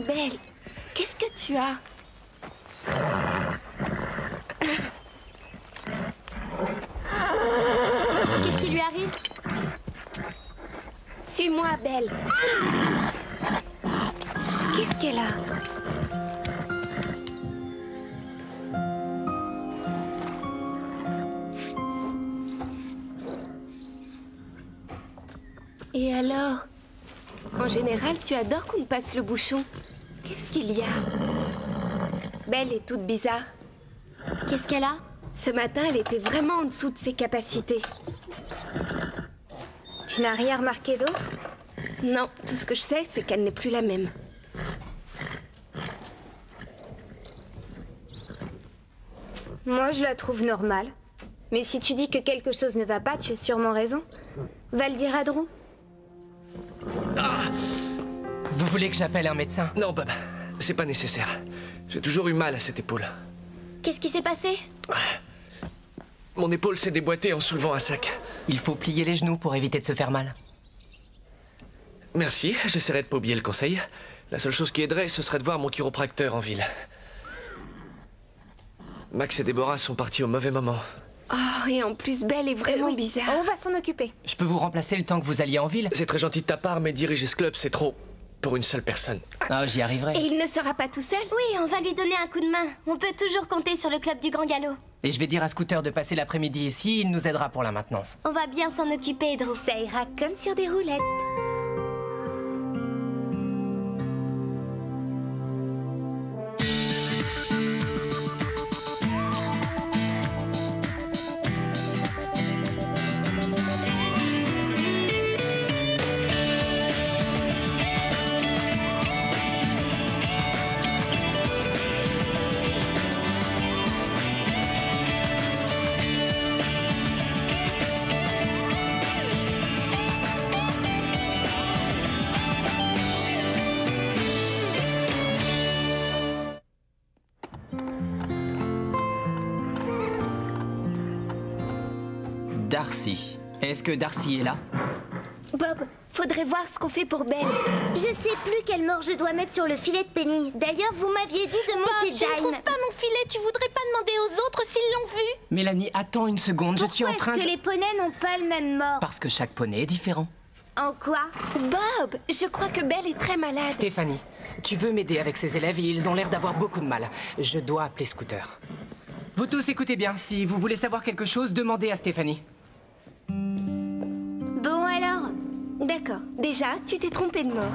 Belle, qu'est-ce que tu as? Qu'est-ce qui lui arrive? Suis-moi, Belle. Qu'est-ce qu'elle a? Et alors? En général, tu adores qu'on te passe le bouchon. Qu'est-ce qu'il y a? Belle est toute bizarre. Qu'est-ce qu'elle a? Ce matin, elle était vraiment en dessous de ses capacités. Tu n'as rien remarqué d'autre? Non, tout ce que je sais, c'est qu'elle n'est plus la même. Moi, je la trouve normale. Mais si tu dis que quelque chose ne va pas, tu as sûrement raison. Va le dire à Drew. Vous voulez que j'appelle un médecin? Non, Bob, c'est pas nécessaire. J'ai toujours eu mal à cette épaule. Qu'est-ce qui s'est passé? Mon épaule s'est déboîtée en soulevant un sac. Il faut plier les genoux pour éviter de se faire mal. Merci, j'essaierai de pas oublier le conseil. La seule chose qui aiderait, ce serait de voir mon chiropracteur en ville. Max et Déborah sont partis au mauvais moment. Oh, et en plus, Belle est vraiment Oui, bizarre. on va s'en occuper. Je peux vous remplacer le temps que vous alliez en ville? C'est très gentil de ta part, mais diriger ce club, c'est trop pour une seule personne. Ah, j'y arriverai. Et il ne sera pas tout seul? Oui, on va lui donner un coup de main. On peut toujours compter sur le club du Grand Galop. Et je vais dire à Scooter de passer l'après-midi ici, il nous aidera pour la maintenance. On va bien s'en occuper, Drew. Ça ira comme sur des roulettes. Darcy. Est-ce que Darcy est là? Bob, faudrait voir ce qu'on fait pour Belle. Je sais plus quelle mort je dois mettre sur le filet de Penny. D'ailleurs, vous m'aviez dit de monter Je ne trouve pas mon filet, tu voudrais pas demander aux autres s'ils l'ont vu? Mélanie, attends une seconde, je suis en train Pourquoi de... est-ce que les poneys n'ont pas le même mort? Parce que chaque poney est différent. En quoi? Bob, je crois que Belle est très malade. Stéphanie, tu veux m'aider avec ces élèves et ils ont l'air d'avoir beaucoup de mal. Je dois appeler Scooter. Vous tous écoutez bien, si vous voulez savoir quelque chose, demandez à Stéphanie. Bon alors? D'accord. Déjà, tu t'es trompé de mort.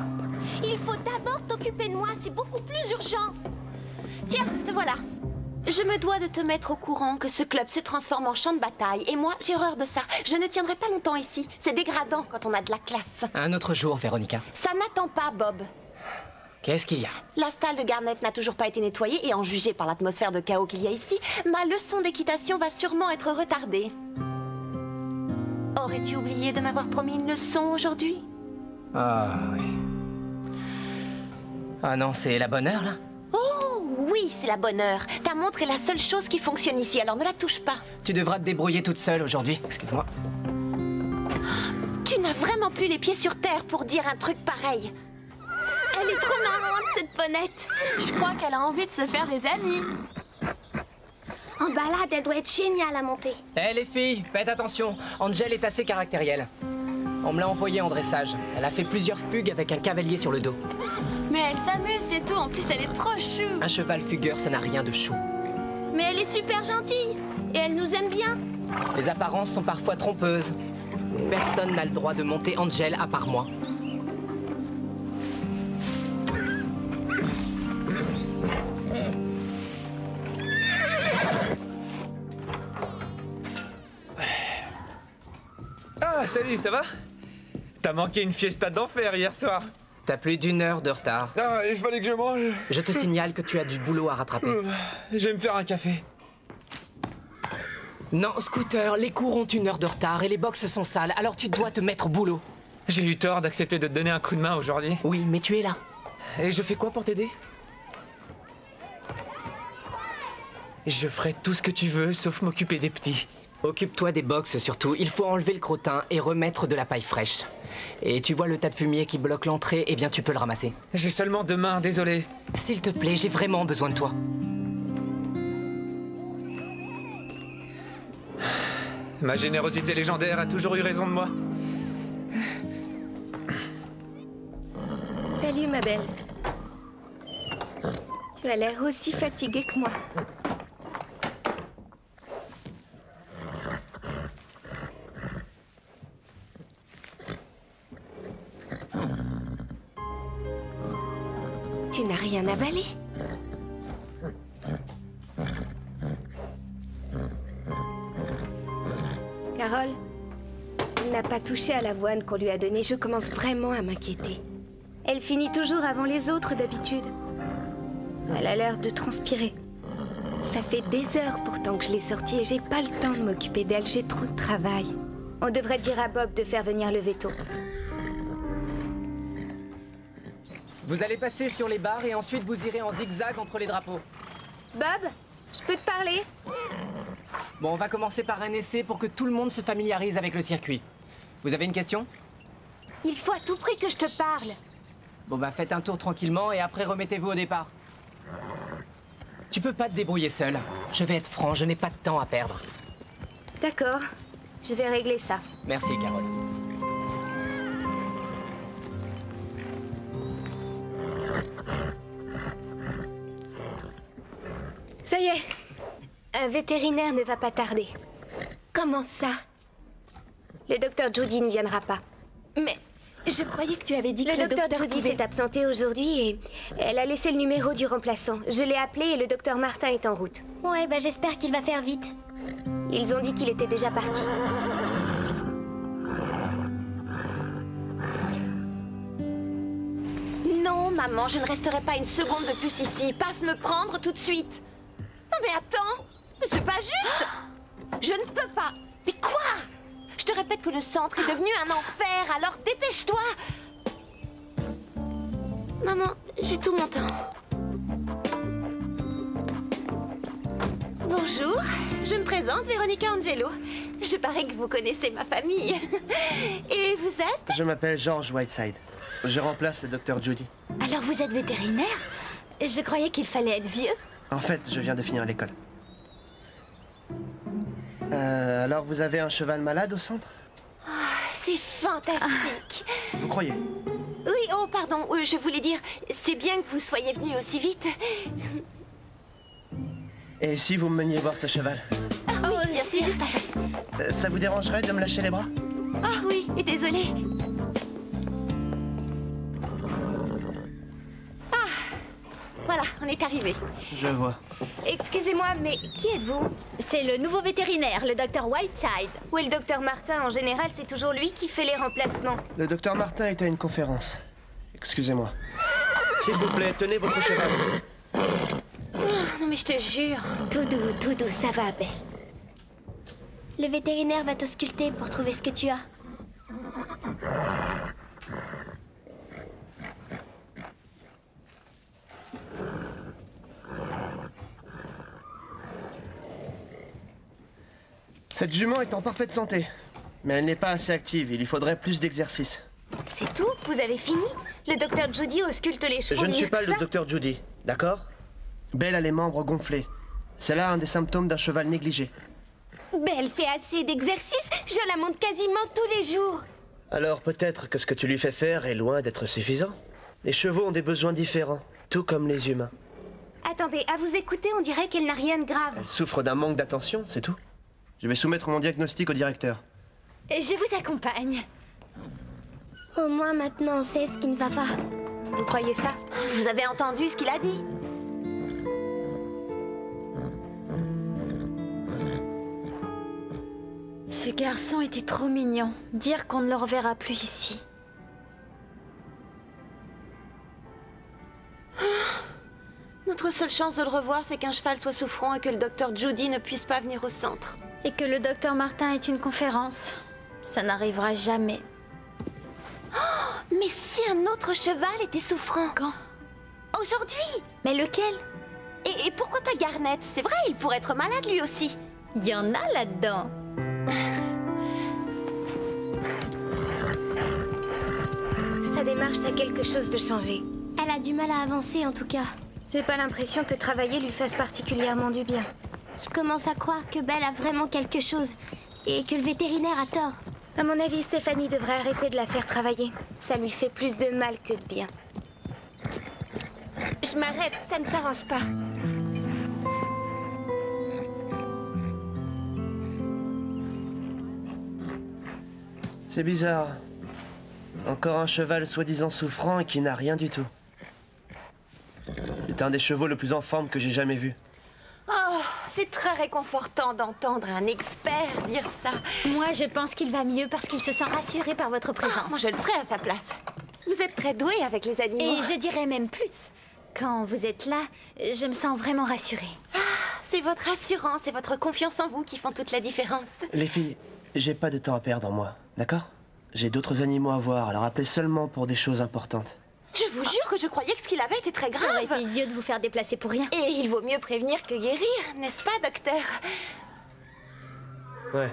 Il faut d'abord t'occuper de moi, c'est beaucoup plus urgent. Tiens, te voilà. Je me dois de te mettre au courant que ce club se transforme en champ de bataille. Et moi, j'ai horreur de ça. Je ne tiendrai pas longtemps ici. C'est dégradant quand on a de la classe. Un autre jour, Véronica. Ça n'attend pas, Bob. Qu'est-ce qu'il y a? La stalle de Garnett n'a toujours pas été nettoyée et en juger par l'atmosphère de chaos qu'il y a ici, ma leçon d'équitation va sûrement être retardée. Aurais-tu oublié de m'avoir promis une leçon aujourd'hui? Ah oui. Ah non, c'est la bonne heure, là? Oh, oui, c'est la bonne heure. Ta montre est la seule chose qui fonctionne ici, alors ne la touche pas. Tu devras te débrouiller toute seule aujourd'hui. Excuse-moi. Tu n'as vraiment plus les pieds sur terre pour dire un truc pareil. Elle est trop marrante, cette ponette. Je crois qu'elle a envie de se faire des amis. En balade, elle doit être géniale à monter. Eh les filles, faites attention. Angel est assez caractérielle. On me l'a envoyée en dressage. Elle a fait plusieurs fugues avec un cavalier sur le dos. Mais elle s'amuse, c'est tout. En plus, elle est trop chou. Un cheval fugueur, ça n'a rien de chou. Mais elle est super gentille. Et elle nous aime bien. Les apparences sont parfois trompeuses. Personne n'a le droit de monter Angel à part moi. Ah, salut, ça va? T'as manqué une fiesta d'enfer hier soir. T'as plus d'1 heure de retard. Ah, il fallait que je mange. Je te signale que tu as du boulot à rattraper. Je vais me faire un café. Non, Scooter, les cours ont 1 heure de retard et les box sont sales, alors tu dois te mettre au boulot. J'ai eu tort d'accepter de te donner un coup de main aujourd'hui. Oui, mais tu es là. Et je fais quoi pour t'aider? Je ferai tout ce que tu veux, sauf m'occuper des petits. Occupe-toi des box surtout. Il faut enlever le crottin et remettre de la paille fraîche. Et tu vois le tas de fumier qui bloque l'entrée, eh bien tu peux le ramasser. J'ai seulement 2 mains, désolé. S'il te plaît, j'ai vraiment besoin de toi. Ma générosité légendaire a toujours eu raison de moi. Salut, ma belle. Tu as l'air aussi fatiguée que moi. Tu n'as rien avalé? Carole, il n'a pas touché à l'avoine qu'on lui a donnée. Je commence vraiment à m'inquiéter. Elle finit toujours avant les autres d'habitude. Elle a l'air de transpirer. Ça fait des heures pourtant que je l'ai sortie et j'ai pas le temps de m'occuper d'elle. J'ai trop de travail. On devrait dire à Bob de faire venir le veto. Vous allez passer sur les barres et ensuite vous irez en zigzag entre les drapeaux. Bob, je peux te parler? Bon, on va commencer par un essai pour que tout le monde se familiarise avec le circuit. Vous avez une question? Il faut à tout prix que je te parle. Bon bah faites un tour tranquillement et après remettez-vous au départ. Tu peux pas te débrouiller seul. Je vais être franc, je n'ai pas de temps à perdre. D'accord, je vais régler ça. Merci, Carole. Ça y est, un vétérinaire ne va pas tarder. Comment ça? Le docteur Judy ne viendra pas. Mais je croyais que tu avais dit que Le docteur Judy pouvait... s'est absenté aujourd'hui et elle a laissé le numéro du remplaçant. Je l'ai appelé et le docteur Martin est en route. Ouais, bah j'espère qu'il va faire vite. Ils ont dit qu'il était déjà parti. Non, maman, je ne resterai pas une seconde de plus ici. Passe me prendre tout de suite. Non mais attends, mais c'est pas juste. Je ne peux pas. Mais quoi? Je te répète que le centre est devenu un enfer, alors dépêche-toi. Maman, j'ai tout mon temps. Bonjour, je me présente, Véronica Angelo. Je parie que vous connaissez ma famille. Et vous êtes? Je m'appelle George Whiteside. Je remplace le docteur Judy. Alors vous êtes vétérinaire? Je croyais qu'il fallait être vieux. En fait, je viens de finir l'école. Alors vous avez un cheval malade au centre? C'est fantastique. Vous croyez? Oui, oh pardon, je voulais dire, c'est bien que vous soyez venu aussi vite. Et si vous me meniez voir ce cheval? Ah oui, bien c'est sûr. juste en face. Ça vous dérangerait de me lâcher les bras? Ah oui, et désolée. Ah, voilà, on est arrivé. Je vois. Excusez-moi, mais qui êtes-vous? C'est le nouveau vétérinaire, le docteur Whiteside. Oui, le docteur Martin, en général, c'est toujours lui qui fait les remplacements. Le docteur Martin est à une conférence. Excusez-moi. S'il vous plaît, tenez votre cheval. Non mais je te jure. Tout doux, ça va, belle. Le vétérinaire va t'ausculter pour trouver ce que tu as. Cette jument est en parfaite santé. Mais elle n'est pas assez active, il lui faudrait plus d'exercice. C'est tout? Vous avez fini? Le docteur Judy ausculte les chevaux. Je ne suis mieux pas que le ça? docteur Judy, d'accord? Belle a les membres gonflés. C'est là un des symptômes d'un cheval négligé. Belle fait assez d'exercice. Je la monte quasiment tous les jours. Alors peut-être que ce que tu lui fais faire est loin d'être suffisant. Les chevaux ont des besoins différents, tout comme les humains. Attendez, à vous écouter, on dirait qu'elle n'a rien de grave. Elle souffre d'un manque d'attention, c'est tout. Je vais soumettre mon diagnostic au directeur. Je vous accompagne. Au moins maintenant on sait ce qui ne va pas. Vous croyez ça? Vous avez entendu ce qu'il a dit? Ce garçon était trop mignon. Dire qu'on ne le reverra plus ici. Notre seule chance de le revoir, c'est qu'un cheval soit souffrant et que le docteur Judy ne puisse pas venir au centre. Et que le docteur Martin ait une conférence. Ça n'arrivera jamais. Mais si un autre cheval était souffrant? Quand? Aujourd'hui? Mais lequel? Et pourquoi pas Garnet? C'est vrai, il pourrait être malade lui aussi. Il y en a là-dedans. marche a quelque chose de changé. Elle a du mal à avancer en tout cas. J'ai pas l'impression que travailler lui fasse particulièrement du bien. Je commence à croire que Belle a vraiment quelque chose et que le vétérinaire a tort. À mon avis, Stéphanie devrait arrêter de la faire travailler. Ça lui fait plus de mal que de bien. Je m'arrête, ça ne s'arrange pas. C'est bizarre. Encore un cheval soi-disant souffrant et qui n'a rien du tout. C'est un des chevaux le plus en forme que j'ai jamais vu. Oh, c'est très réconfortant d'entendre un expert dire ça. Moi, je pense qu'il va mieux parce qu'il se sent rassuré par votre présence. Moi, je le serais à sa place. Vous êtes très doué avec les animaux. Et je dirais même plus. Quand vous êtes là, je me sens vraiment rassurée. C'est votre assurance et votre confiance en vous qui font toute la différence. Les filles, j'ai pas de temps à perdre, moi. D'accord? J'ai d'autres animaux à voir, alors appelez seulement pour des choses importantes. Je vous jure que je croyais que ce qu'il avait était très Ça aurait grave. été idiot de vous faire déplacer pour rien. Et il vaut mieux prévenir que guérir, n'est-ce pas, docteur? Ouais.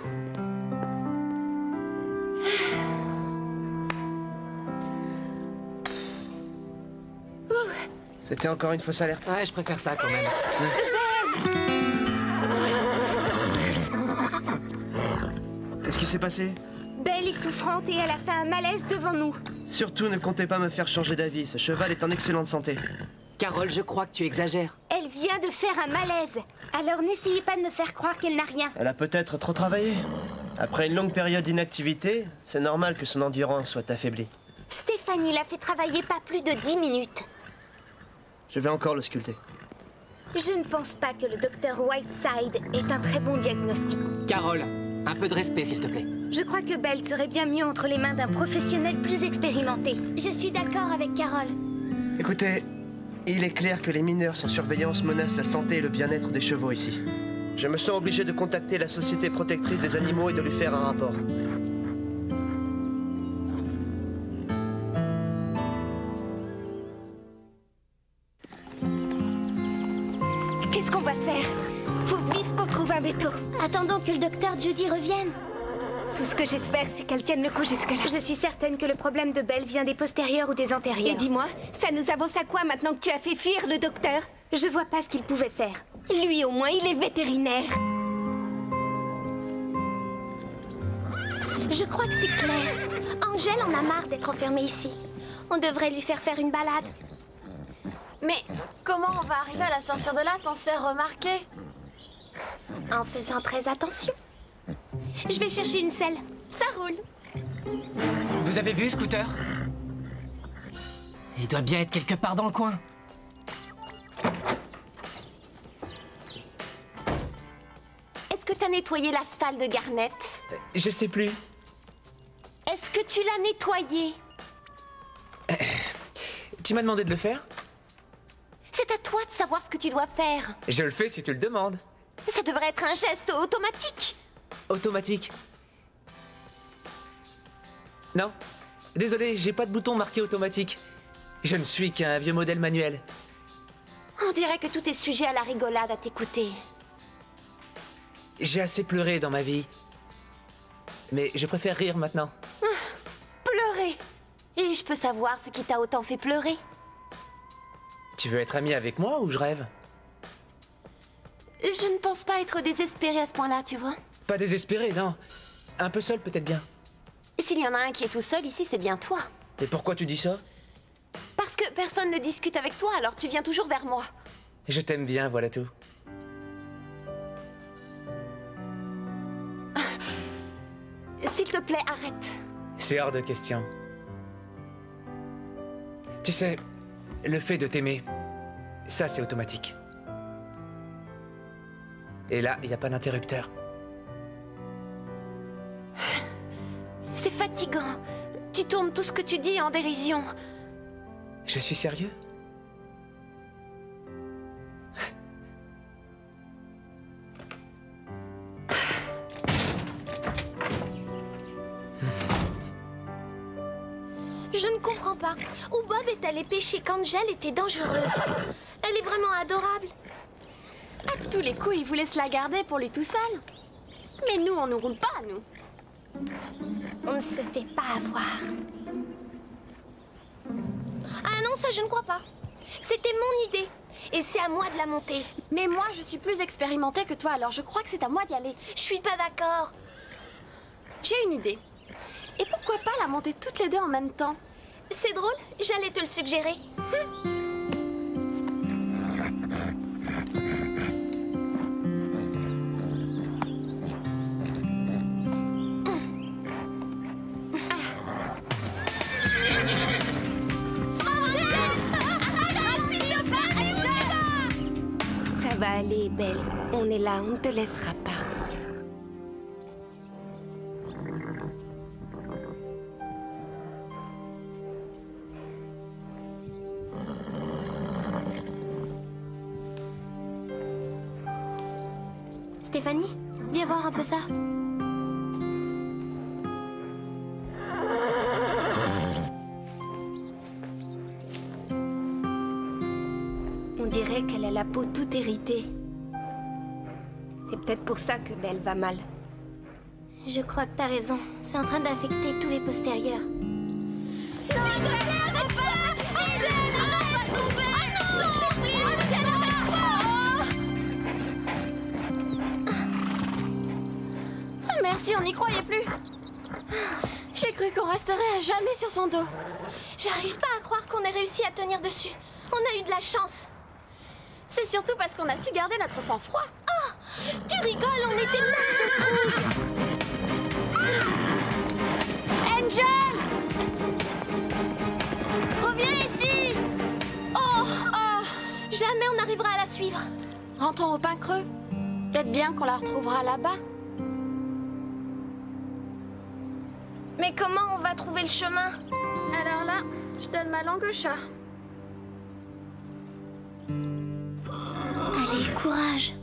C'était encore une fausse alerte. Ouais, je préfère ça quand même. Qu'est-ce qui s'est passé? Belle est souffrante et elle a fait un malaise devant nous. Surtout ne comptez pas me faire changer d'avis, ce cheval est en excellente santé. Carole, je crois que tu exagères. Elle vient de faire un malaise. Alors n'essayez pas de me faire croire qu'elle n'a rien. Elle a peut-être trop travaillé. Après une longue période d'inactivité, c'est normal que son endurance soit affaiblie. Stéphanie l'a fait travailler pas plus de 10 minutes. Je vais encore le sculpter. Je ne pense pas que le docteur Whiteside ait un très bon diagnostic. Carole, un peu de respect, s'il te plaît. Je crois que Belle serait bien mieux entre les mains d'un professionnel plus expérimenté. Je suis d'accord avec Carole. Écoutez, il est clair que les mineurs sans surveillance menacent la santé et le bien-être des chevaux ici. Je me sens obligé de contacter la Société protectrice des animaux et de lui faire un rapport. Qu'est-ce qu'on va faire? Faut vite qu'on trouve un veto. Attendons que le docteur Judy revienne. Tout ce que j'espère, c'est qu'elle tienne le coup jusque-là. Je suis certaine que le problème de Belle vient des postérieurs ou des antérieurs. Et dis-moi, ça nous avance à quoi maintenant que tu as fait fuir le docteur? Je vois pas ce qu'il pouvait faire. Lui, au moins, il est vétérinaire. Je crois que c'est clair. Angèle en a marre d'être enfermée ici. On devrait lui faire une balade. Mais comment on va arriver à la sortir de là sans se faire remarquer? En faisant très attention. Je vais chercher une selle. Ça roule. Vous avez vu, Scooter? Il doit bien être quelque part dans le coin. Est-ce que t'as nettoyé la stalle de Garnet? Je sais plus. Est-ce que tu l'as nettoyé? Tu m'as demandé de le faire? C'est à toi de savoir ce que tu dois faire. Je le fais si tu le demandes. Ça devrait être un geste automatique. Automatique. Non. Désolé, j'ai pas de bouton marqué automatique. Je ne suis qu'un vieux modèle manuel. On dirait que tout est sujet à la rigolade à t'écouter. J'ai assez pleuré dans ma vie. Mais je préfère rire maintenant. Pleurer. Et je peux savoir ce qui t'a autant fait pleurer? Tu veux être ami avec moi ou je rêve? Je ne pense pas être désespérée à ce point-là, tu vois. Pas désespéré, non. Un peu seul peut-être bien. S'il y en a un qui est tout seul ici, c'est bien toi. Et pourquoi tu dis ça? Parce que personne ne discute avec toi, alors tu viens toujours vers moi. Je t'aime bien, voilà tout. S'il te plaît, arrête. C'est hors de question. Tu sais, le fait de t'aimer, ça c'est automatique. Et là, il n'y a pas d'interrupteur. C'est fatigant. Tu tournes tout ce que tu dis en dérision. Je suis sérieux? Je ne comprends pas. Où Bob est allé pêcher quand Angèle était dangereuse. Elle est vraiment adorable. À tous les coups, il vous laisse la garder pour lui tout seul. Mais nous, on ne roule pas, nous. On ne se fait pas avoir. Ah non, ça je ne crois pas. C'était mon idée. Et c'est à moi de la monter. Mais moi, je suis plus expérimentée que toi, alors je crois que c'est à moi d'y aller. Je suis pas d'accord. J'ai une idée. Et pourquoi pas la monter toutes les deux en même temps? C'est drôle, j'allais te le suggérer. Ça va aller, Belle. On est là, on ne te laissera pas. Stéphanie, viens voir un peu ça. On dirait qu'elle a la peau toute héritée. C'est peut-être pour ça que Belle va mal. Je crois que t'as raison. C'est en train d'affecter tous les postérieurs. S'il te plaît, arrête pas! Angel, arrête! Oh non! Angel, arrête-toi! Merci, on n'y croyait plus. J'ai cru qu'on resterait à jamais sur son dos. J'arrive pas à croire qu'on ait réussi à tenir dessus. On a eu de la chance. C'est surtout parce qu'on a su garder notre sang-froid. Oh! Tu rigoles, on était morts de trouille! Angel! Reviens ici! Oh! Jamais on n'arrivera à la suivre. Rentrons au pain creux. Peut-être bien qu'on la retrouvera là-bas. Mais comment on va trouver le chemin? Alors là, je donne ma langue au chat. Allez, courage.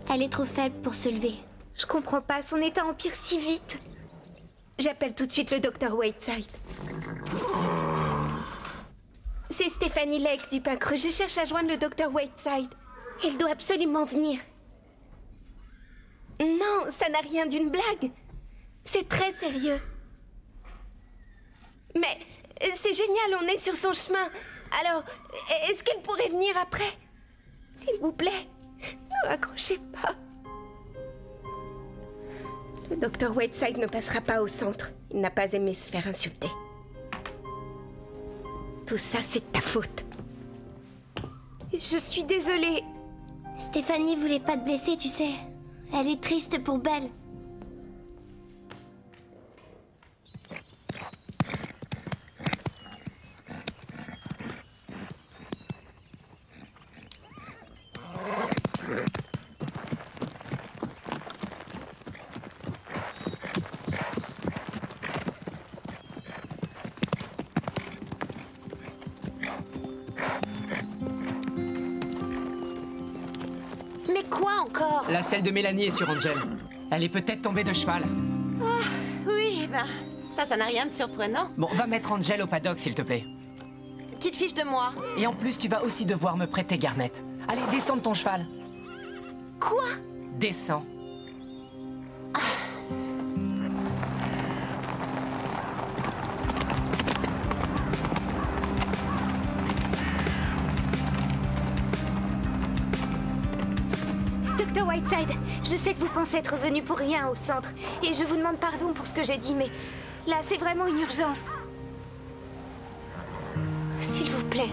Elle est trop faible pour se lever. Je comprends pas, son état empire si vite. J'appelle tout de suite le docteur Whiteside. C'est Stéphanie Lake du Pain Creux. Je cherche à joindre le docteur Whiteside. Il doit absolument venir. Non, ça n'a rien d'une blague. C'est très sérieux. Mais c'est génial, on est sur son chemin. Alors, est-ce qu'elle pourrait venir après? S'il vous plaît, ne raccrochez pas. Le docteur Whiteside ne passera pas au centre. Il n'a pas aimé se faire insulter. Tout ça, c'est de ta faute. Je suis désolée. Stéphanie voulait pas te blesser, tu sais. Elle est triste pour Belle. Mais quoi encore? La selle de Mélanie est sur Angel. Elle est peut-être tombée de cheval. Oui, ben, ça n'a rien de surprenant. Bon, va mettre Angel au paddock, s'il te plaît. Petite fiche de moi. Et en plus, tu vas aussi devoir me prêter Garnet. Allez, descends de ton cheval. Quoi? Descends. Docteur Whiteside, je sais que vous pensez être venu pour rien au centre. Et je vous demande pardon pour ce que j'ai dit, mais là, c'est vraiment une urgence. S'il vous plaît.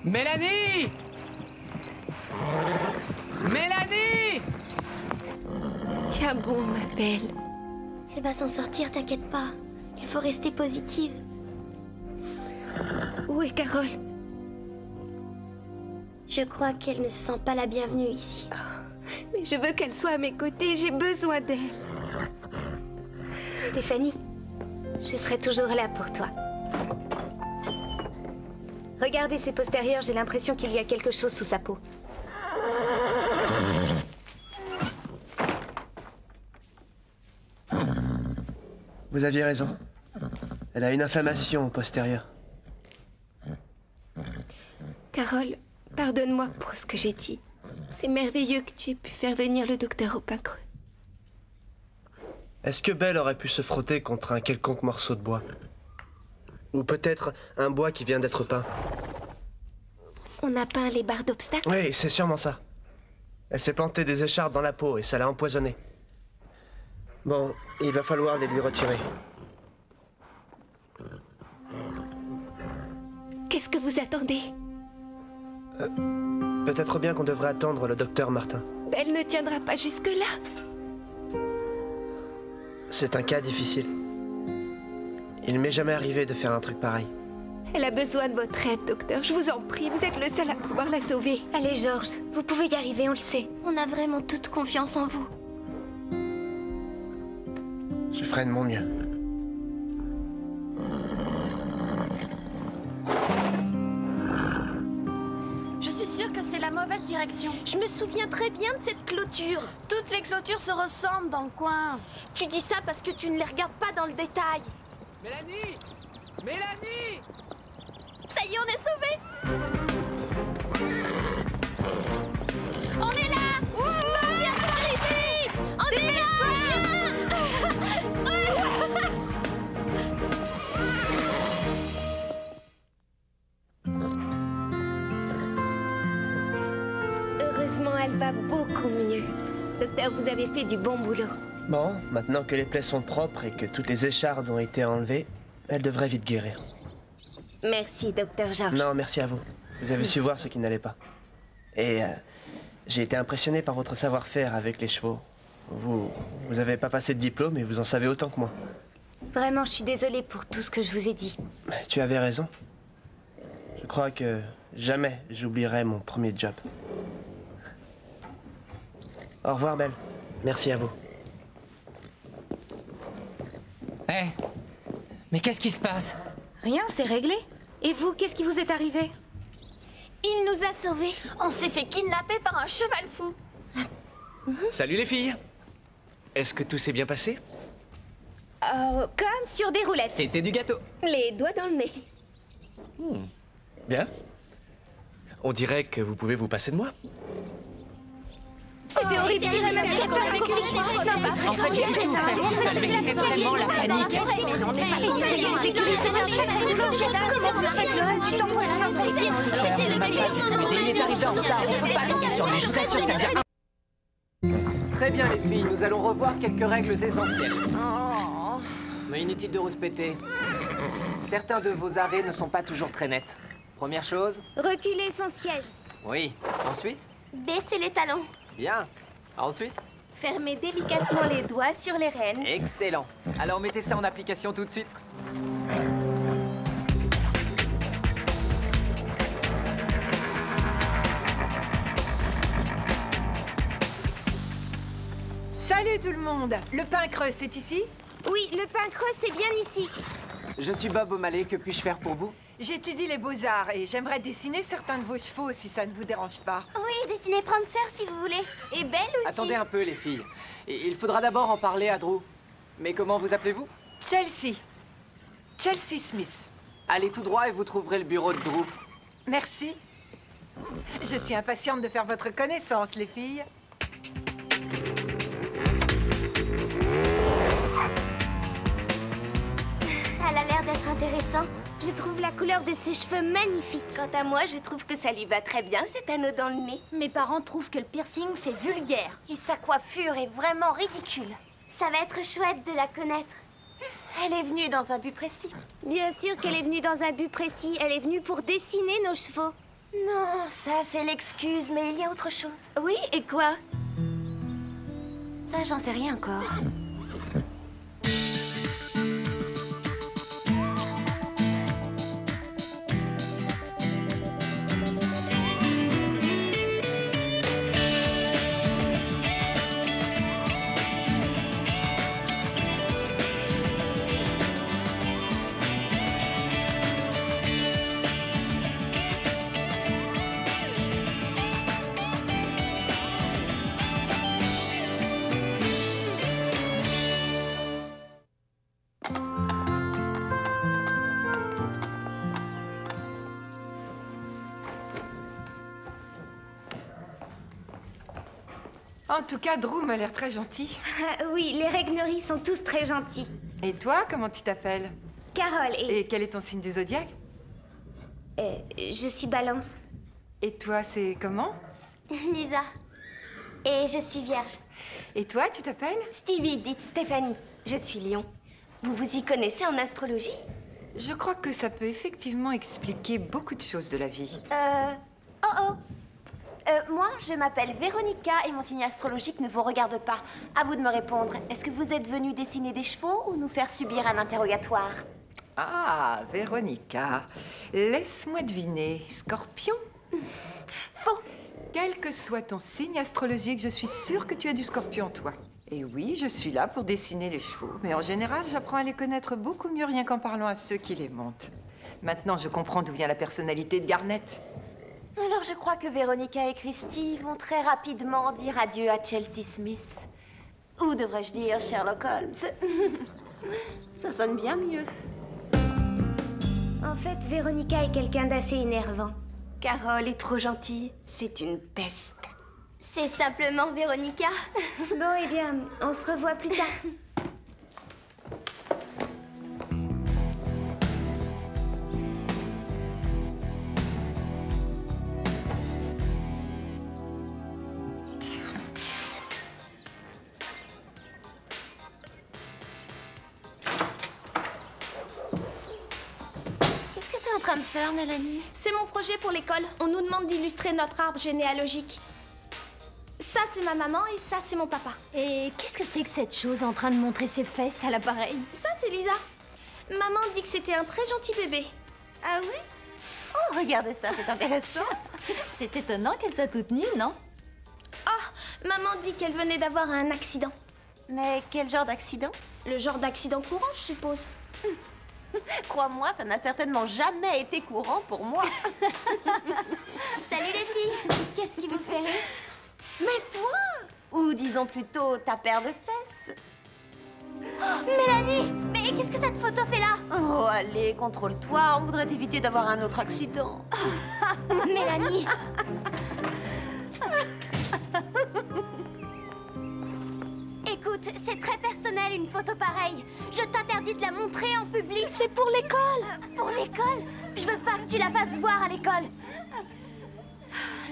Mélanie! Mélanie! Tiens bon, ma belle. Elle va s'en sortir, t'inquiète pas. Il faut rester positive. Où est Carole? Je crois qu'elle ne se sent pas la bienvenue ici. Mais je veux qu'elle soit à mes côtés, j'ai besoin d'elle. Stéphanie, je serai toujours là pour toi. Regardez ses postérieurs, j'ai l'impression qu'il y a quelque chose sous sa peau. Vous aviez raison. Elle a une inflammation postérieure. Carole, pardonne-moi pour ce que j'ai dit. C'est merveilleux que tu aies pu faire venir le docteur au pain creux. Est-ce que Belle aurait pu se frotter contre un quelconque morceau de bois? Ou peut-être un bois qui vient d'être peint? On a peint les barres d'obstacles? Oui, c'est sûrement ça. Elle s'est plantée des écharpes dans la peau et ça l'a empoisonnée. Bon, il va falloir les lui retirer. Qu'est-ce que vous attendez? Peut-être bien qu'on devrait attendre le docteur Martin. Belle ne tiendra pas jusque-là. C'est un cas difficile. Il m'est jamais arrivé de faire un truc pareil. Elle a besoin de votre aide, docteur. Je vous en prie, vous êtes le seul à pouvoir la sauver. Allez, Georges, vous pouvez y arriver, on le sait. On a vraiment toute confiance en vous. Je ferai de mon mieux. Je suis sûre que c'est la mauvaise direction. Je me souviens très bien de cette clôture. Toutes les clôtures se ressemblent dans le coin. Tu dis ça parce que tu ne les regardes pas dans le détail. Mélanie! Mélanie! Ça y est, on est sauvés. On est là. Viens me chercher. On est là. Heureusement, elle va beaucoup mieux. Docteur, vous avez fait du bon boulot. Bon, maintenant que les plaies sont propres et que toutes les échardes ont été enlevées, elle devrait vite guérir. Merci, docteur Georges. Non, merci à vous. Vous avez su voir ce qui n'allait pas. Et j'ai été impressionné par votre savoir-faire avec les chevaux. Vous avez pas passé de diplôme et vous en savez autant que moi. Vraiment, je suis désolée pour tout ce que je vous ai dit. Mais tu avais raison. Je crois que jamais j'oublierai mon premier job. Au revoir, Belle. Merci à vous. Hé! Mais qu'est-ce qui se passe? Rien, c'est réglé. Et vous, qu'est-ce qui vous est arrivé? Il nous a sauvés. On s'est fait kidnapper par un cheval fou. Salut les filles. Est-ce que tout s'est bien passé? Comme sur des roulettes. C'était du gâteau. Les doigts dans le nez. Bien. On dirait que vous pouvez vous passer de moi. C'était horrible, j'irais même catastrophique. En fait, j'ai pu tout faire tout seul, mais c'était vraiment la panique. On n'est pas sécuriser un chef de boulot. Comment vous faites le reste du temps pour la sortir? Il m'a pas du tout aidé, il est arrivé en retard, on peut pas compter sur lui, je vous assure, ça vient. Très bien les filles, nous allons revoir quelques règles essentielles. Mais inutile de rouspéter. Certains de vos arrêts ne sont pas toujours très nets. Première chose. Reculer son siège. Oui. Ensuite. Baisser les talons. Bien. Ensuite. Fermez délicatement les doigts sur les rênes. Excellent. Alors mettez ça en application tout de suite. Salut tout le monde! Le pain creux, c'est ici? Oui, le pain creux, c'est bien ici. Je suis Bob O'Malley, que puis-je faire pour vous? J'étudie les beaux-arts et j'aimerais dessiner certains de vos chevaux si ça ne vous dérange pas. Oui, dessiner Prancer si vous voulez. Et Belle aussi. Attendez un peu les filles. Il faudra d'abord en parler à Drew. Mais comment vous appelez-vous? Chelsea. Chelsea Smith. Allez tout droit et vous trouverez le bureau de Drew. Merci. Je suis impatiente de faire votre connaissance, les filles. Elle a l'air d'être intéressante. Je trouve la couleur de ses cheveux magnifique. Quant à moi, je trouve que ça lui va très bien, cet anneau dans le nez. Mes parents trouvent que le piercing fait vulgaire. Et sa coiffure est vraiment ridicule. Ça va être chouette de la connaître. Elle est venue dans un but précis. Bien sûr qu'elle est venue dans un but précis. Elle est venue pour dessiner nos chevaux. Non, ça c'est l'excuse, mais il y a autre chose. Oui, et quoi? Ça, j'en sais rien encore. En tout cas, Drew m'a l'air très gentil. Oui, les Regnery sont tous très gentils. Et toi, comment tu t'appelles? Carole Et quel est ton signe du zodiaque? Je suis Balance. Et toi, c'est comment? Lisa. Et je suis Vierge. Et toi, tu t'appelles? Stevie, dites Stéphanie. Je suis Lion. Vous vous y connaissez en astrologie? Je crois que ça peut effectivement expliquer beaucoup de choses de la vie. Moi, je m'appelle Véronica et mon signe astrologique ne vous regarde pas. À vous de me répondre. Est-ce que vous êtes venu dessiner des chevaux ou nous faire subir un interrogatoire? Ah, Véronica. Laisse-moi deviner. Scorpion? Faux. Quel que soit ton signe astrologique, je suis sûre que tu as du scorpion en toi. Et oui, je suis là pour dessiner les chevaux. Mais en général, j'apprends à les connaître beaucoup mieux rien qu'en parlant à ceux qui les montent. Maintenant, je comprends d'où vient la personnalité de Garnet. Alors je crois que Véronica et Christy vont très rapidement dire adieu à Chelsea Smith. Ou devrais-je dire Sherlock Holmes? Ça sonne bien mieux. En fait, Véronica est quelqu'un d'assez énervant. Carole est trop gentille. C'est une peste. C'est simplement Véronica. Bon, eh bien, on se revoit plus tard. En train de faire, Mélanie? C'est mon projet pour l'école. On nous demande d'illustrer notre arbre généalogique. Ça, c'est ma maman et ça, c'est mon papa. Et qu'est-ce que c'est que cette chose en train de montrer ses fesses à l'appareil? Ça, c'est Lisa. Maman dit que c'était un très gentil bébé. Ah oui? Oh, regardez ça, c'est intéressant. C'est étonnant qu'elle soit toute nue, non? Ah, maman dit qu'elle venait d'avoir un accident. Mais quel genre d'accident? Le genre d'accident courant, je suppose. Crois-moi, ça n'a certainement jamais été courant pour moi. Salut les filles. Qu'est-ce qui vous fait rire? Mais toi? Ou disons plutôt ta paire de fesses. Oh, Mélanie! Mais qu'est-ce que cette photo fait là? Oh, allez, contrôle-toi, on voudrait éviter d'avoir un autre accident. Mélanie! Écoute, c'est très personnel une photo pareille. Je t'interdis de la montrer en public. C'est pour l'école. Pour l'école? Je veux pas que tu la fasses voir à l'école.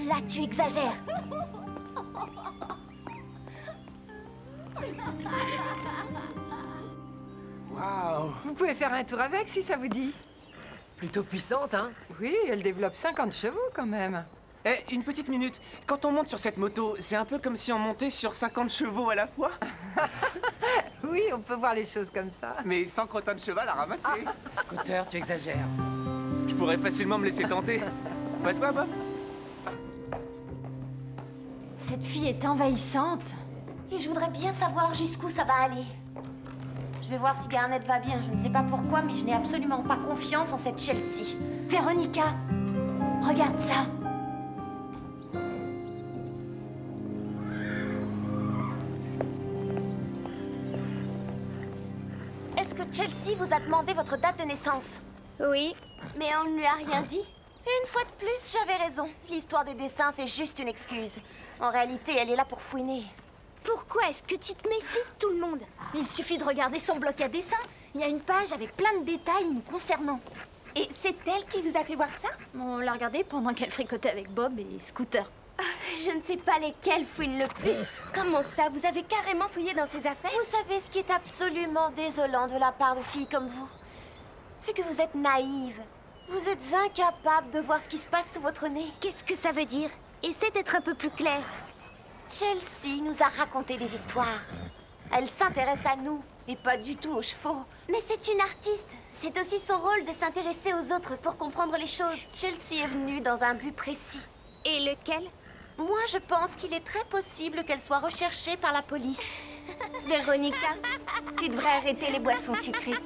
Là, tu exagères. Waouh! Vous pouvez faire un tour avec si ça vous dit. Plutôt puissante, hein? Oui, elle développe 50 chevaux quand même. Eh, une petite minute. Quand on monte sur cette moto, c'est un peu comme si on montait sur 50 chevaux à la fois. Oui, on peut voir les choses comme ça. Mais sans crottin de cheval à ramasser. Scooter, tu exagères. Je pourrais facilement me laisser tenter. Pas toi, Bob? Cette fille est envahissante. Et je voudrais bien savoir jusqu'où ça va aller. Je vais voir si Garnet va bien. Je ne sais pas pourquoi, mais je n'ai absolument pas confiance en cette Chelsea. Véronica, regarde ça. Est-ce que Chelsea vous a demandé votre date de naissance? Oui, mais on ne lui a rien dit. Une fois de plus, j'avais raison. L'histoire des dessins, c'est juste une excuse. En réalité, elle est là pour fouiner. Pourquoi est-ce que tu te méfies de tout le monde? Il suffit de regarder son bloc à dessin. Il y a une page avec plein de détails nous concernant. Et c'est elle qui vous a fait voir ça? On l'a regardé pendant qu'elle fricotait avec Bob et Scooter. Je ne sais pas lesquels fouinent le plus. Comment ça? Vous avez carrément fouillé dans ses affaires? Vous savez ce qui est absolument désolant de la part de filles comme vous? C'est que vous êtes naïve. Vous êtes incapable de voir ce qui se passe sous votre nez. Qu'est-ce que ça veut dire? Essaie d'être un peu plus clair. Chelsea nous a raconté des histoires. Elle s'intéresse à nous et pas du tout aux chevaux. Mais c'est une artiste. C'est aussi son rôle de s'intéresser aux autres pour comprendre les choses. Chelsea est venue dans un but précis. Et lequel? Moi, je pense qu'il est très possible qu'elle soit recherchée par la police. Véronica, tu devrais arrêter les boissons sucrées.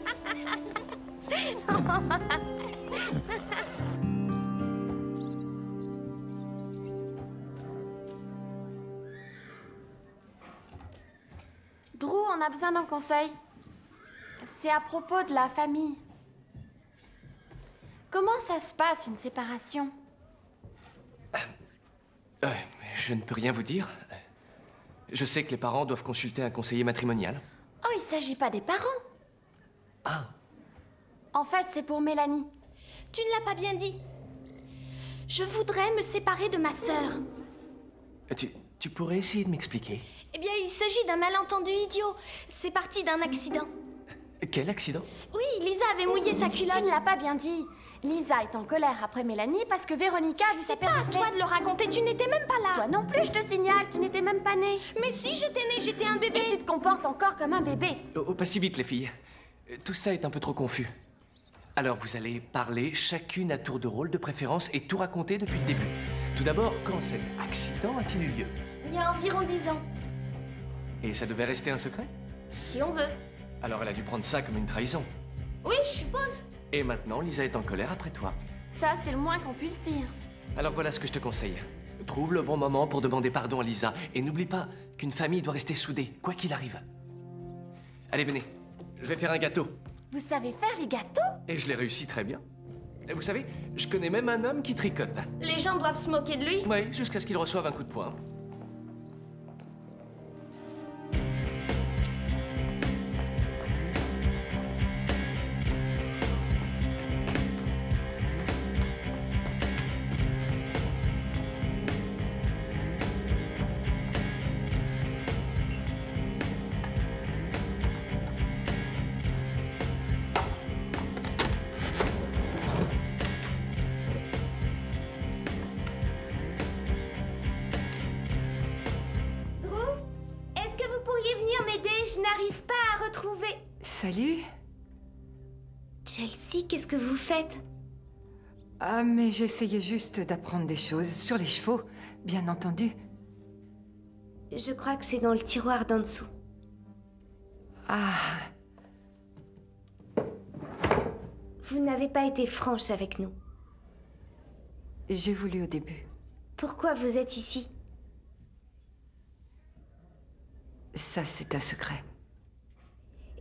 Drew, on a besoin d'un conseil. C'est à propos de la famille. Comment ça se passe, une séparation? Je ne peux rien vous dire. Je sais que les parents doivent consulter un conseiller matrimonial. Oh, il s'agit pas des parents. Ah. En fait, c'est pour Mélanie. Tu ne l'as pas bien dit. Je voudrais me séparer de ma sœur. Tu pourrais essayer de m'expliquer? Eh bien, il s'agit d'un malentendu idiot. C'est parti d'un accident. Quel accident? Oui, Lisa avait mouillé sa culotte. Tu ne l'as pas bien dit. Lisa est en colère après Mélanie parce que Véronica a vu sa C'est pas à toi de le raconter, tu n'étais même pas là. Toi non plus, je te signale, tu n'étais même pas née. Mais si j'étais née, j'étais un bébé. Et tu te comportes encore comme un bébé. Oh, pas si vite, les filles. Tout ça est un peu trop confus. Alors, vous allez parler chacune à tour de rôle de préférence et tout raconter depuis le début. Tout d'abord, quand cet accident a-t-il eu lieu? Il y a environ 10 ans. Et ça devait rester un secret? Si on veut. Alors elle a dû prendre ça comme une trahison. Oui, je suppose. Et maintenant, Lisa est en colère après toi. Ça, c'est le moins qu'on puisse dire. Alors voilà ce que je te conseille. Trouve le bon moment pour demander pardon à Lisa. Et n'oublie pas qu'une famille doit rester soudée, quoi qu'il arrive. Allez, venez. Je vais faire un gâteau. Vous savez faire les gâteaux? Et je l'ai réussi très bien. Et vous savez, je connais même un homme qui tricote. Les gens doivent se moquer de lui? Oui, jusqu'à ce qu'il reçoive un coup de poing. Je n'arrive pas à retrouver... Salut. Chelsea, qu'est-ce que vous faites? Ah, mais j'essayais juste d'apprendre des choses sur les chevaux, bien entendu. Je crois que c'est dans le tiroir d'en dessous. Ah. Vous n'avez pas été franche avec nous. J'ai voulu au début. Pourquoi vous êtes ici? Ça, c'est un secret.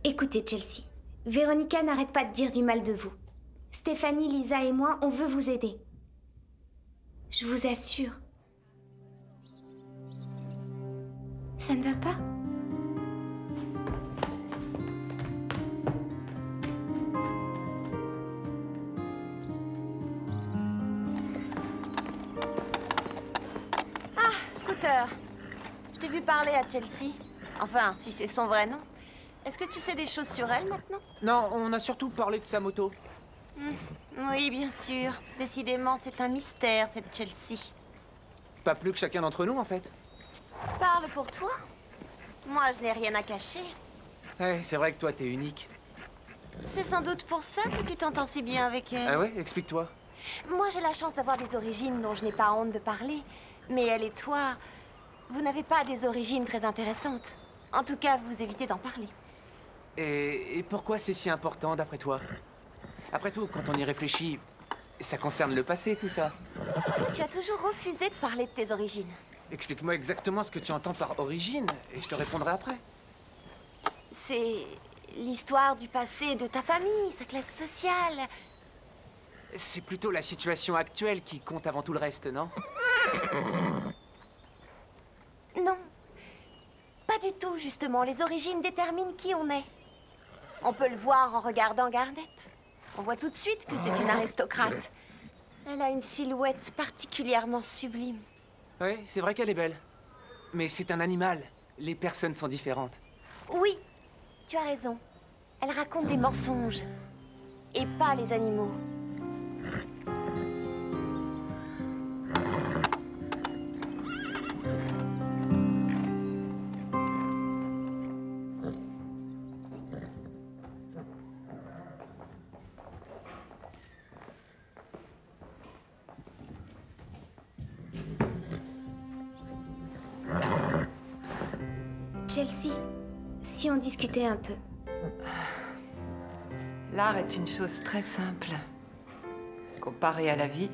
Écoutez, Chelsea. Véronica n'arrête pas de dire du mal de vous. Stéphanie, Lisa et moi, on veut vous aider. Je vous assure. Ça ne va pas? Ah, Scooter. Je t'ai vu parler à Chelsea. Enfin, si c'est son vrai nom. Est-ce que tu sais des choses sur elle maintenant? Non, on a surtout parlé de sa moto. Oui, bien sûr. Décidément, c'est un mystère, cette Chelsea. Pas plus que chacun d'entre nous, en fait. Parle pour toi. Moi, je n'ai rien à cacher. Ouais, c'est vrai que toi, t'es unique. C'est sans doute pour ça que tu t'entends si bien avec elle. Ah ouais? Explique-toi. Moi, j'ai la chance d'avoir des origines dont je n'ai pas honte de parler. Mais elle et toi, vous n'avez pas des origines très intéressantes. En tout cas, vous évitez d'en parler. Et pourquoi c'est si important, d'après toi? Après tout, quand on y réfléchit, ça concerne le passé, tout ça. Toi, tu as toujours refusé de parler de tes origines. Explique-moi exactement ce que tu entends par origine, et je te répondrai après. C'est l'histoire du passé de ta famille, sa classe sociale. C'est plutôt la situation actuelle qui compte avant tout le reste, non? Non. Pas du tout, justement. Les origines déterminent qui on est. On peut le voir en regardant Garnet. On voit tout de suite que c'est une aristocrate. Elle a une silhouette particulièrement sublime. Oui, c'est vrai qu'elle est belle. Mais c'est un animal. Les personnes sont différentes. Oui, tu as raison. Elle raconte des mensonges. Et pas les animaux. Chelsea, si on discutait un peu. L'art est une chose très simple. Comparé à la vie,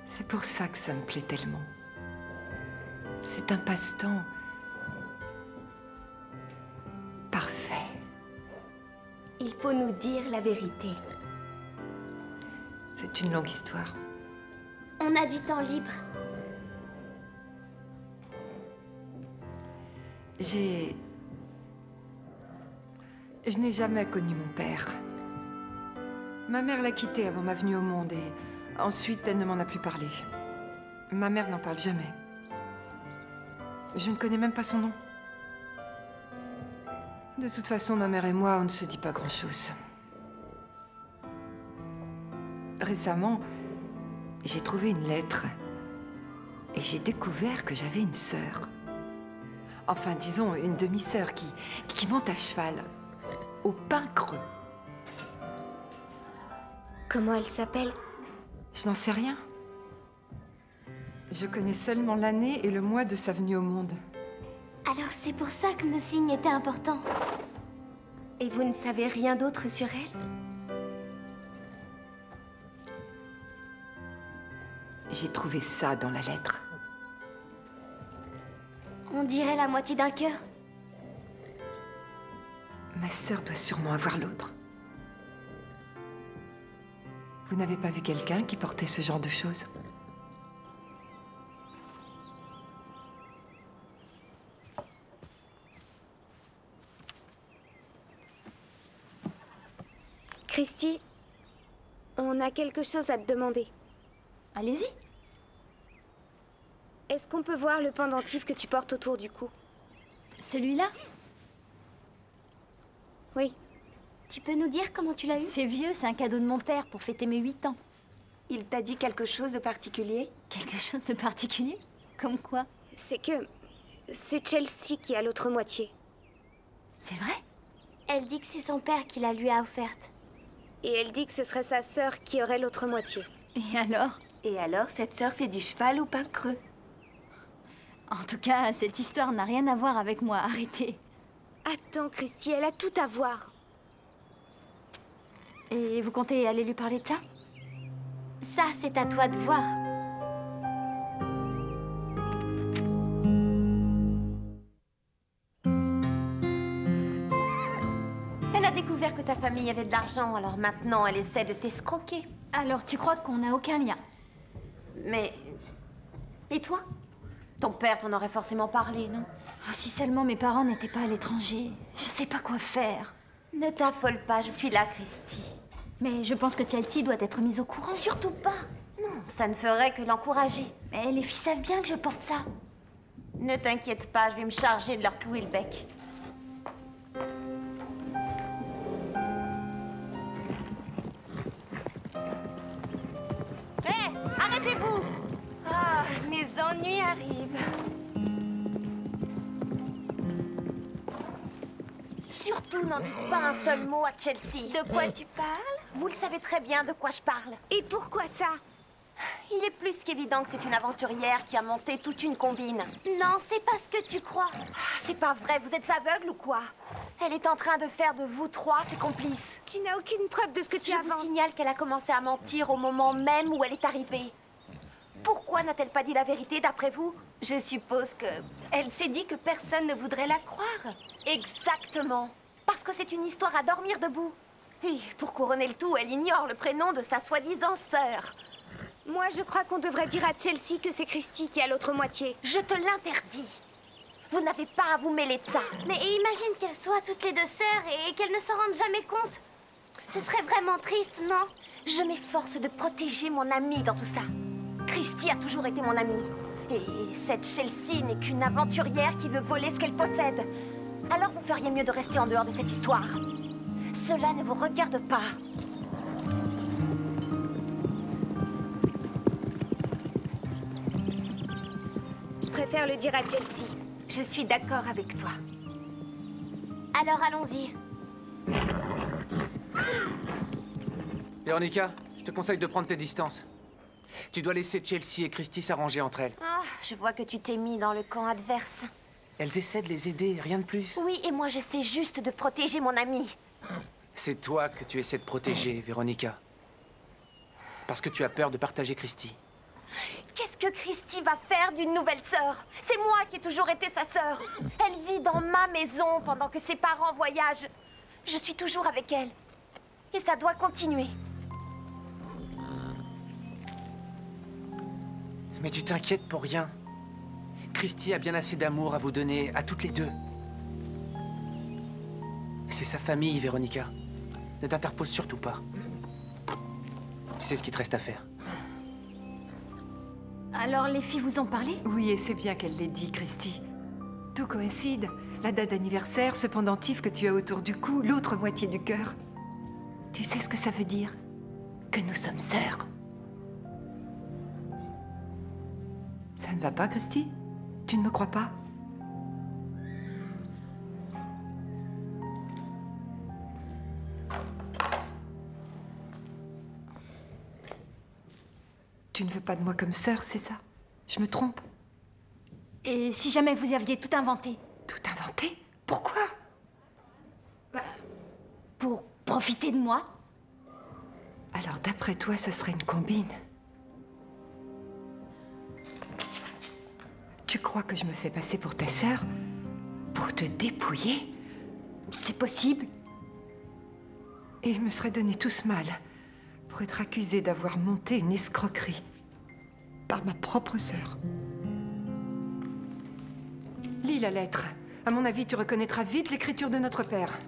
c'est pour ça que ça me plaît tellement. C'est un passe-temps parfait. Il faut nous dire la vérité. C'est une longue histoire. On a du temps libre. Je n'ai jamais connu mon père. Ma mère l'a quitté avant ma venue au monde et ensuite elle ne m'en a plus parlé. Ma mère n'en parle jamais. Je ne connais même pas son nom. De toute façon, ma mère et moi, on ne se dit pas grand-chose. Récemment, j'ai trouvé une lettre et j'ai découvert que j'avais une sœur. Enfin, disons, une demi-sœur qui monte à cheval, au Pin Creux. Comment elle s'appelle? Je n'en sais rien. Je connais seulement l'année et le mois de sa venue au monde. Alors c'est pour ça que nos signes étaient importants. Et vous ne savez rien d'autre sur elle? J'ai trouvé ça dans la lettre. On dirait la moitié d'un cœur. Ma sœur doit sûrement avoir l'autre. Vous n'avez pas vu quelqu'un qui portait ce genre de choses? Christy, on a quelque chose à te demander. Allez-y. Est-ce qu'on peut voir le pendentif que tu portes autour du cou? Celui-là? Oui. Tu peux nous dire comment tu l'as eu? C'est vieux, c'est un cadeau de mon père pour fêter mes 8 ans. Il t'a dit quelque chose de particulier? Quelque chose de particulier? Comme quoi? C'est que... c'est Chelsea qui a l'autre moitié. C'est vrai? Elle dit que c'est son père qui la lui a offerte. Et elle dit que ce serait sa sœur qui aurait l'autre moitié. Et alors? Et alors, cette sœur fait du cheval au Pin Creux. En tout cas, cette histoire n'a rien à voir avec moi, arrêtez. Attends, Christy, elle a tout à voir. Et vous comptez aller lui parler de ça? Ça, c'est à toi de voir. Elle a découvert que ta famille avait de l'argent, alors maintenant elle essaie de t'escroquer. Alors tu crois qu'on n'a aucun lien? Mais... et toi? Ton père t'en aurait forcément parlé, non? Oh, si seulement mes parents n'étaient pas à l'étranger. Je sais pas quoi faire. Ne t'affole pas, je suis là, Christy. Mais je pense que Chelsea doit être mise au courant. Surtout pas. Non, ça ne ferait que l'encourager. Mais les filles savent bien que je porte ça. Ne t'inquiète pas, je vais me charger de leur clouer le bec. Hé, arrêtez-vous! Ah, les ennuis arrivent. Surtout, n'en dites pas un seul mot à Chelsea. De quoi tu parles? Vous le savez très bien de quoi je parle. Et pourquoi ça? Il est plus qu'évident que c'est une aventurière qui a monté toute une combine. Non, c'est pas ce que tu crois. C'est pas vrai, vous êtes aveugle ou quoi? Elle est en train de faire de vous trois ses complices. Tu n'as aucune preuve de ce que tu Je avances. vous signale qu'elle a commencé à mentir au moment même où elle est arrivée. Pourquoi n'a-t-elle pas dit la vérité d'après vous? Je suppose que... elle s'est dit que personne ne voudrait la croire. Exactement. Parce que c'est une histoire à dormir debout. Et pour couronner le tout, elle ignore le prénom de sa soi-disant sœur. Moi, je crois qu'on devrait dire à Chelsea que c'est Christy qui a l'autre moitié. Je te l'interdis. Vous n'avez pas à vous mêler de ça. Mais imagine qu'elles soient toutes les deux sœurs et qu'elles ne s'en rendent jamais compte. Ce serait vraiment triste, non? Je m'efforce de protéger mon amie dans tout ça. Christy a toujours été mon amie. Et cette Chelsea n'est qu'une aventurière qui veut voler ce qu'elle possède. Alors vous feriez mieux de rester en dehors de cette histoire. Cela ne vous regarde pas. Je préfère le dire à Chelsea. Je suis d'accord avec toi. Alors allons-y. Véronica, je te conseille de prendre tes distances. Tu dois laisser Chelsea et Christy s'arranger entre elles. Ah, je vois que tu t'es mis dans le camp adverse. Elles essaient de les aider, rien de plus. Oui, et moi j'essaie juste de protéger mon amie. C'est toi que tu essaies de protéger, Véronica. Parce que tu as peur de partager Christy. Qu'est-ce que Christy va faire d'une nouvelle sœur? C'est moi qui ai toujours été sa sœur. Elle vit dans ma maison pendant que ses parents voyagent. Je suis toujours avec elle. Et ça doit continuer. Mais tu t'inquiètes pour rien. Christy a bien assez d'amour à vous donner, à toutes les deux. C'est sa famille, Véronica. Ne t'interpose surtout pas. Tu sais ce qu'il te reste à faire. Alors, les filles vous ont parlé? Oui, et c'est bien qu'elle l'ait dit, Christy. Tout coïncide. La date d'anniversaire, ce pendentif que tu as autour du cou, l'autre moitié du cœur. Tu sais ce que ça veut dire? Que nous sommes sœurs. Ça ne va pas, Christy? Tu ne me crois pas? Tu ne veux pas de moi comme sœur, c'est ça? Je me trompe? Et si jamais vous aviez tout inventé? Tout inventé? Pourquoi? Pour profiter de moi? Alors, d'après toi, ça serait une combine? Tu crois que je me fais passer pour ta sœur? Pour te dépouiller? C'est possible. Et je me serais donné tout ce mal pour être accusée d'avoir monté une escroquerie par ma propre sœur. Lis la lettre. À mon avis, tu reconnaîtras vite l'écriture de notre père.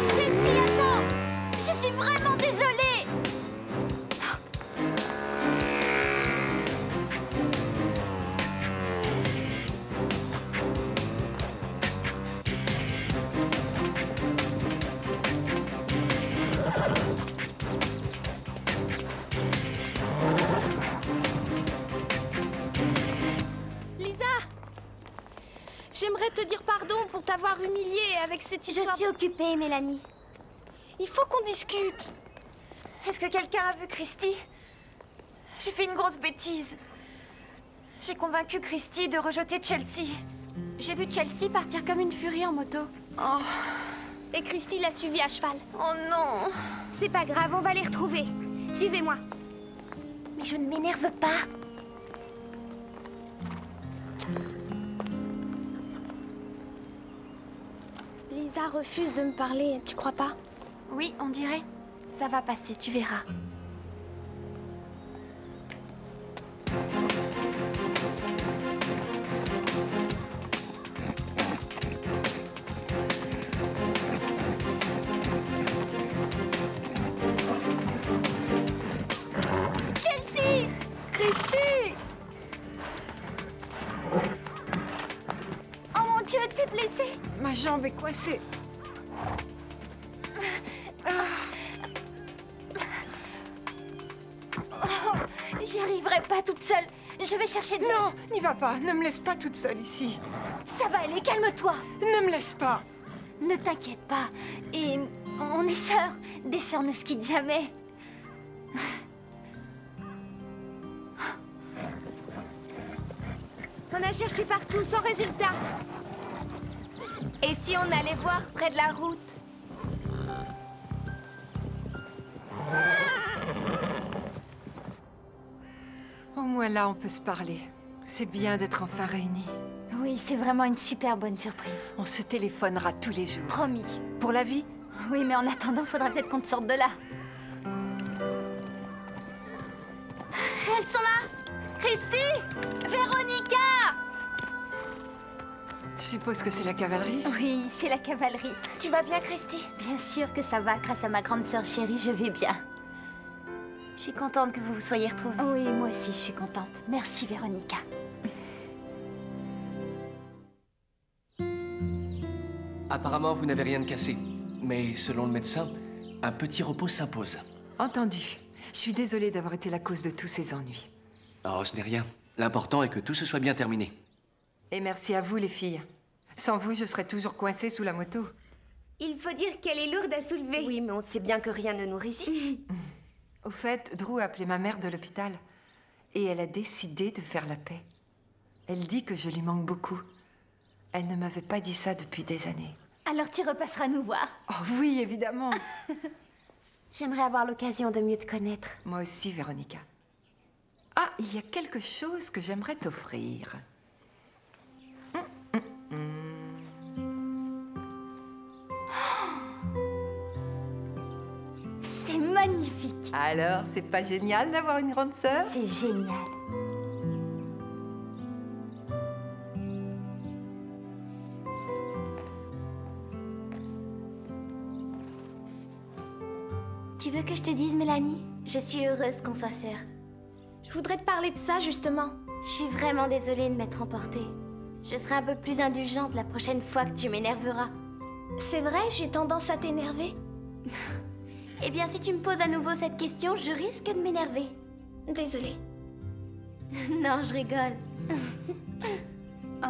Chelsea, attends! Je suis vraiment désolée! Lisa! J'aimerais te dire pardon pour t'avoir humiliée avec cette histoire. Je suis occupée, Mélanie. Il faut qu'on discute. Est-ce que quelqu'un a vu Christy? J'ai fait une grosse bêtise. J'ai convaincu Christy de rejeter Chelsea. J'ai vu Chelsea partir comme une furie en moto. Oh. Et Christy l'a suivie à cheval. Oh non! C'est pas grave, on va les retrouver. Suivez-moi. Mais je ne m'énerve pas. Lisa refuse de me parler, tu crois pas? Oui, on dirait. Ça va passer, tu verras. Chelsea! Christy! Oh mon Dieu, t'es blessée? Ma jambe est coincée. Oh, j'y arriverai pas toute seule. Je vais chercher de l'aide. Non, n'y va pas. Ne me laisse pas toute seule ici. Ça va aller, calme-toi. Ne me laisse pas. Ne t'inquiète pas. Et on est sœurs. Des sœurs ne se quittent jamais. On a cherché partout sans résultat. Et si on allait voir près de la route? Au moins là, on peut se parler. C'est bien d'être enfin réunis. Oui, c'est vraiment une super bonne surprise. On se téléphonera tous les jours. Promis. Pour la vie? Oui, mais en attendant, faudra peut-être qu'on te sorte de là. Elles sont là! Christy! Véronica! Je suppose que c'est la cavalerie? Oui, c'est la cavalerie. Tu vas bien, Christy? Bien sûr que ça va, grâce à ma grande sœur chérie, je vais bien. Je suis contente que vous vous soyez retrouvés. Oui, moi aussi, je suis contente. Merci, Véronica. Apparemment, vous n'avez rien de cassé. Mais selon le médecin, un petit repos s'impose. Entendu. Je suis désolée d'avoir été la cause de tous ces ennuis. Oh, ce n'est rien. L'important est que tout se soit bien terminé. Et merci à vous, les filles. Sans vous, je serais toujours coincée sous la moto. Il faut dire qu'elle est lourde à soulever. Oui, mais on sait bien que rien ne nous résiste. Au fait, Drew a appelé ma mère de l'hôpital. Et elle a décidé de faire la paix. Elle dit que je lui manque beaucoup. Elle ne m'avait pas dit ça depuis des années. Alors tu repasseras nous voir. Oh oui, évidemment. J'aimerais avoir l'occasion de mieux te connaître. Moi aussi, Véronica. Ah, il y a quelque chose que j'aimerais t'offrir. C'est magnifique! magnifique. Alors, c'est pas génial d'avoir une grande sœur? C'est génial. Tu veux que je te dise, Mélanie? Je suis heureuse qu'on soit sœurs. Je voudrais te parler de ça, justement. Je suis vraiment désolée de m'être emportée. Je serai un peu plus indulgente la prochaine fois que tu m'énerveras. C'est vrai, j'ai tendance à t'énerver. Eh bien, si tu me poses à nouveau cette question, je risque de m'énerver. Désolée. Non, je rigole. Oh.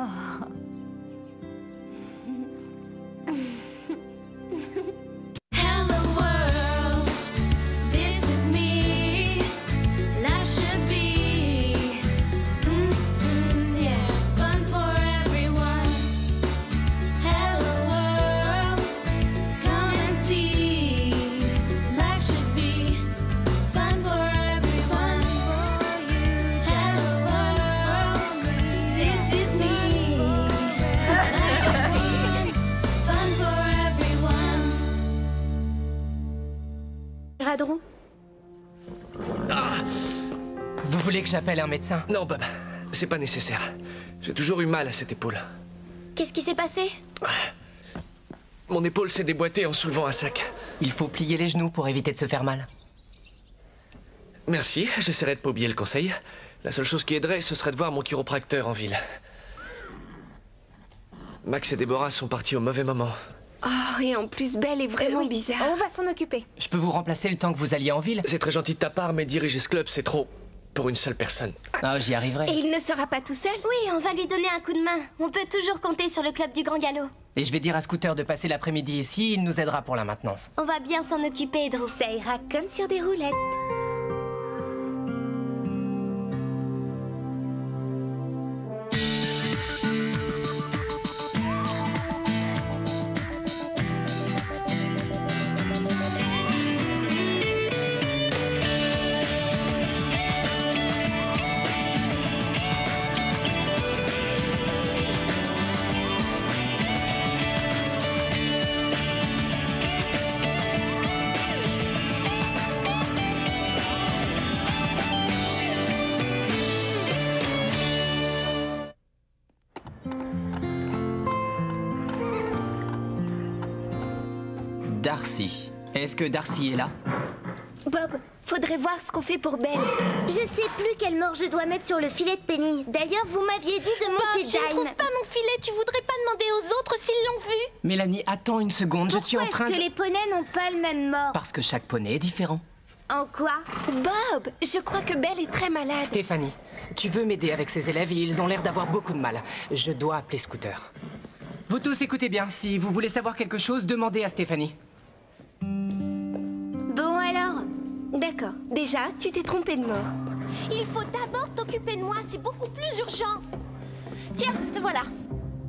Radrou. Vous voulez que j'appelle un médecin? Non, Bob, c'est pas nécessaire. J'ai toujours eu mal à cette épaule. Qu'est-ce qui s'est passé? Mon épaule s'est déboîtée en soulevant un sac. Il faut plier les genoux pour éviter de se faire mal. Merci, j'essaierai de pas oublier le conseil. La seule chose qui aiderait, ce serait de voir mon chiropracteur en ville. Max et Déborah sont partis au mauvais moment. Oh, et en plus, Belle est vraiment oui, bizarre. On va s'en occuper. Je peux vous remplacer le temps que vous alliez en ville? C'est très gentil de ta part, mais diriger ce club, c'est trop pour une seule personne. Ah, j'y arriverai. Et il ne sera pas tout seul? Oui, on va lui donner un coup de main. On peut toujours compter sur le club du Grand Galop. Et je vais dire à Scooter de passer l'après-midi ici, il nous aidera pour la maintenance. On va bien s'en occuper, Drew. Ça ira comme sur des roulettes. Darcy. Est-ce que Darcy est là? Bob, faudrait voir ce qu'on fait pour Belle. Je sais plus quelle mort je dois mettre sur le filet de Penny. D'ailleurs, vous m'aviez dit de monter Bob, je ne trouve pas mon filet. Tu voudrais pas demander aux autres s'ils l'ont vu? Mélanie, attends une seconde, je suis en train de... Pourquoi est-ce que les poneys n'ont pas le même mort? Parce que chaque poney est différent. En quoi? Bob, je crois que Belle est très malade. Stéphanie, tu veux m'aider avec ces élèves et ils ont l'air d'avoir beaucoup de mal. Je dois appeler Scooter. Vous tous écoutez bien, si vous voulez savoir quelque chose, demandez à Stéphanie. Bon alors. D'accord. Déjà, tu t'es trompé de mort. Il faut d'abord t'occuper de moi, c'est beaucoup plus urgent. Tiens, te voilà.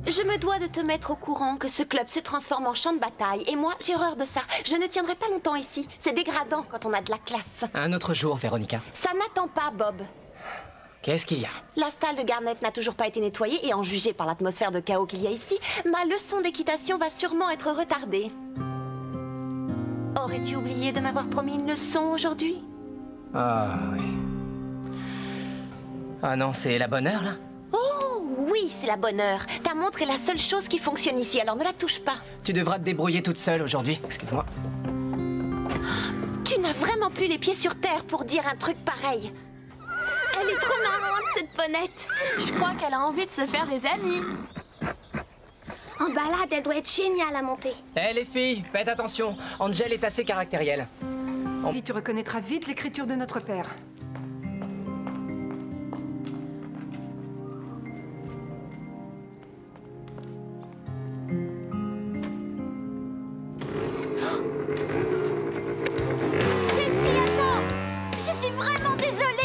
Je me dois de te mettre au courant que ce club se transforme en champ de bataille. Et moi, j'ai horreur de ça. Je ne tiendrai pas longtemps ici. C'est dégradant quand on a de la classe. Un autre jour, Véronica. Ça n'attend pas, Bob. Qu'est-ce qu'il y a? La stalle de Garnet n'a toujours pas été nettoyée et en juger par l'atmosphère de chaos qu'il y a ici, ma leçon d'équitation va sûrement être retardée. Aurais-tu oublié de m'avoir promis une leçon aujourd'hui? Ah oui. Ah non, c'est la bonne heure, là? Oh oui, c'est la bonne heure. Ta montre est la seule chose qui fonctionne ici, alors ne la touche pas. Tu devras te débrouiller toute seule aujourd'hui. Excuse-moi. Tu n'as vraiment plus les pieds sur terre pour dire un truc pareil. Elle est trop marrante, cette ponette. Je crois qu'elle a envie de se faire des amis. En balade, elle doit être géniale à monter. Eh les filles, faites attention. Angel est assez caractérielle. Puis tu reconnaîtras vite l'écriture de notre père. Chelsea, attends! Je suis vraiment désolée!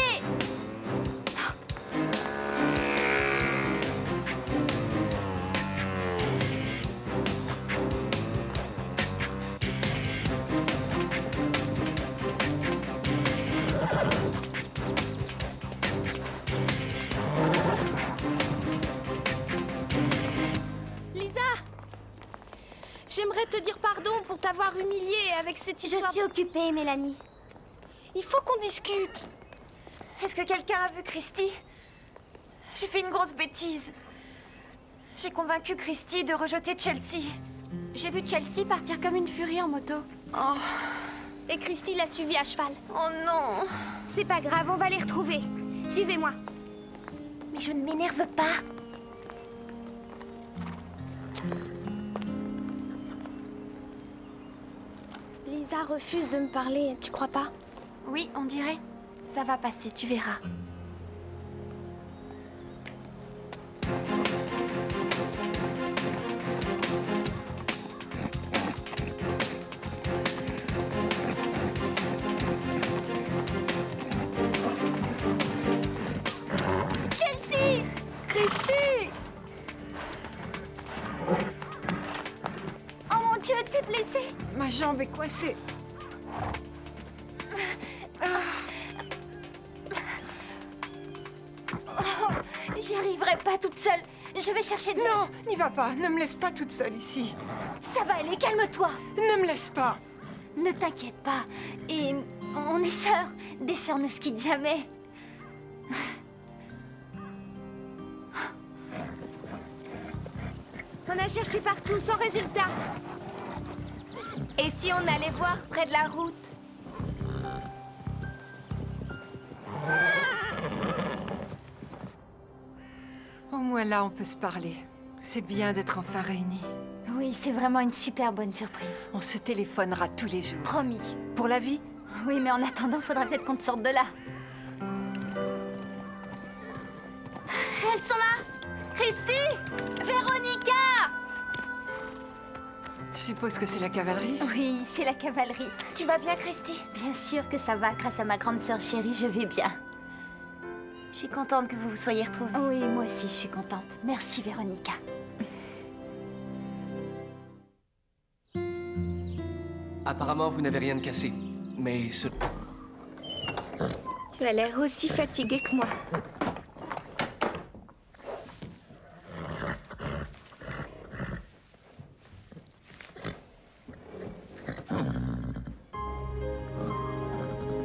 J'aimerais te dire pardon pour t'avoir humiliée avec cette histoire. Je suis occupée, Mélanie. Il faut qu'on discute. Est-ce que quelqu'un a vu Christy? J'ai fait une grosse bêtise. J'ai convaincu Christy de rejeter Chelsea. J'ai vu Chelsea partir comme une furie en moto. Oh. Et Christy l'a suivie à cheval. Oh non. C'est pas grave, on va les retrouver. Suivez-moi. Mais je ne m'énerve pas. Lisa refuse de me parler, tu crois pas? Oui, on dirait. Ça va passer, tu verras. Chelsea! Christy! Oh mon Dieu, t'es blessée? Ma jambe est coincée. J'y arriverai pas toute seule. Je vais chercher de l'aide. Non, n'y va pas. Ne me laisse pas toute seule ici. Ça va aller, calme-toi. Ne me laisse pas. Ne t'inquiète pas. Et on est sœurs. Des sœurs ne se quittent jamais. On a cherché partout sans résultat. Et si on allait voir près de la route? Au moins là, on peut se parler. C'est bien d'être enfin réunis. Oui, c'est vraiment une super bonne surprise. On se téléphonera tous les jours. Promis. Pour la vie? Oui, mais en attendant, faudra peut-être qu'on te sorte de là. Elles sont là! Christy! Véronica! Je suppose que c'est la cavalerie? Oui, c'est la cavalerie. Tu vas bien, Christy? Bien sûr que ça va, grâce à ma grande sœur chérie, je vais bien. Je suis contente que vous vous soyez retrouvés. Oui, moi aussi, je suis contente. Merci, Véronica. Apparemment, vous n'avez rien de cassé. Mais ce... Tu as l'air aussi fatigué que moi.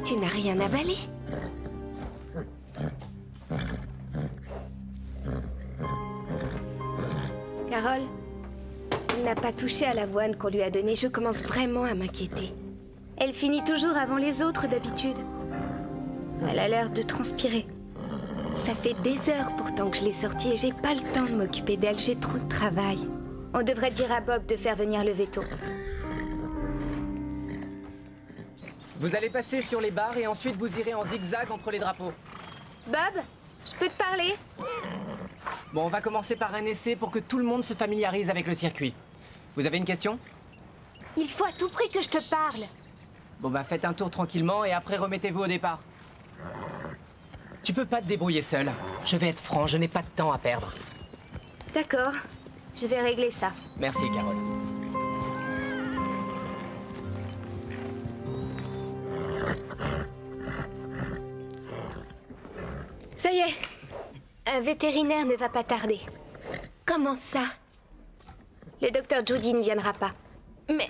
Tu n'as rien avalé? Carole, il n'a pas touché à l'avoine qu'on lui a donnée. Je commence vraiment à m'inquiéter. Elle finit toujours avant les autres d'habitude. Elle a l'air de transpirer. Ça fait des heures pourtant que je l'ai sortie et j'ai pas le temps de m'occuper d'elle. J'ai trop de travail. On devrait dire à Bob de faire venir le veto. Vous allez passer sur les barres et ensuite vous irez en zigzag entre les drapeaux. Bob, je peux te parler? Bon, on va commencer par un essai pour que tout le monde se familiarise avec le circuit. Vous avez une question? Il faut à tout prix que je te parle. Bon bah faites un tour tranquillement et après remettez-vous au départ. Tu peux pas te débrouiller seul. Je vais être franc, je n'ai pas de temps à perdre. D'accord, je vais régler ça. Merci, Carole. Ça y est, un vétérinaire ne va pas tarder. Comment ça? Le docteur Judy ne viendra pas. Mais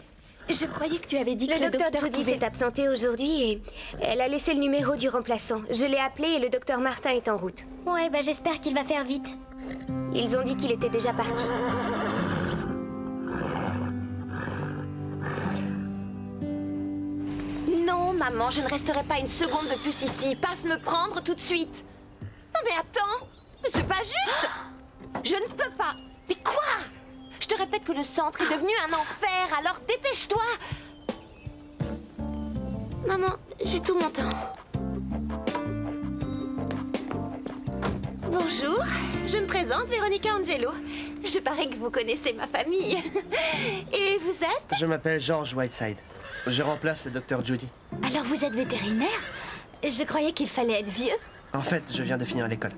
je croyais que tu avais dit que le docteur Judy s'est absenté aujourd'hui et elle a laissé le numéro du remplaçant. Je l'ai appelé et le docteur Martin est en route. Ouais, bah j'espère qu'il va faire vite. Ils ont dit qu'il était déjà parti. Non, maman, je ne resterai pas une seconde de plus ici. Passe me prendre tout de suite. Non mais attends, mais c'est pas juste. Je ne peux pas. Mais quoi? Je te répète que le centre est devenu un enfer, alors dépêche-toi. Maman, j'ai tout mon temps. Bonjour, je me présente, Véronica Angelo. Je parie que vous connaissez ma famille. Et vous êtes? Je m'appelle George Whiteside. Je remplace le docteur Judy. Alors vous êtes vétérinaire? Je croyais qu'il fallait être vieux. En fait, je viens de finir l'école.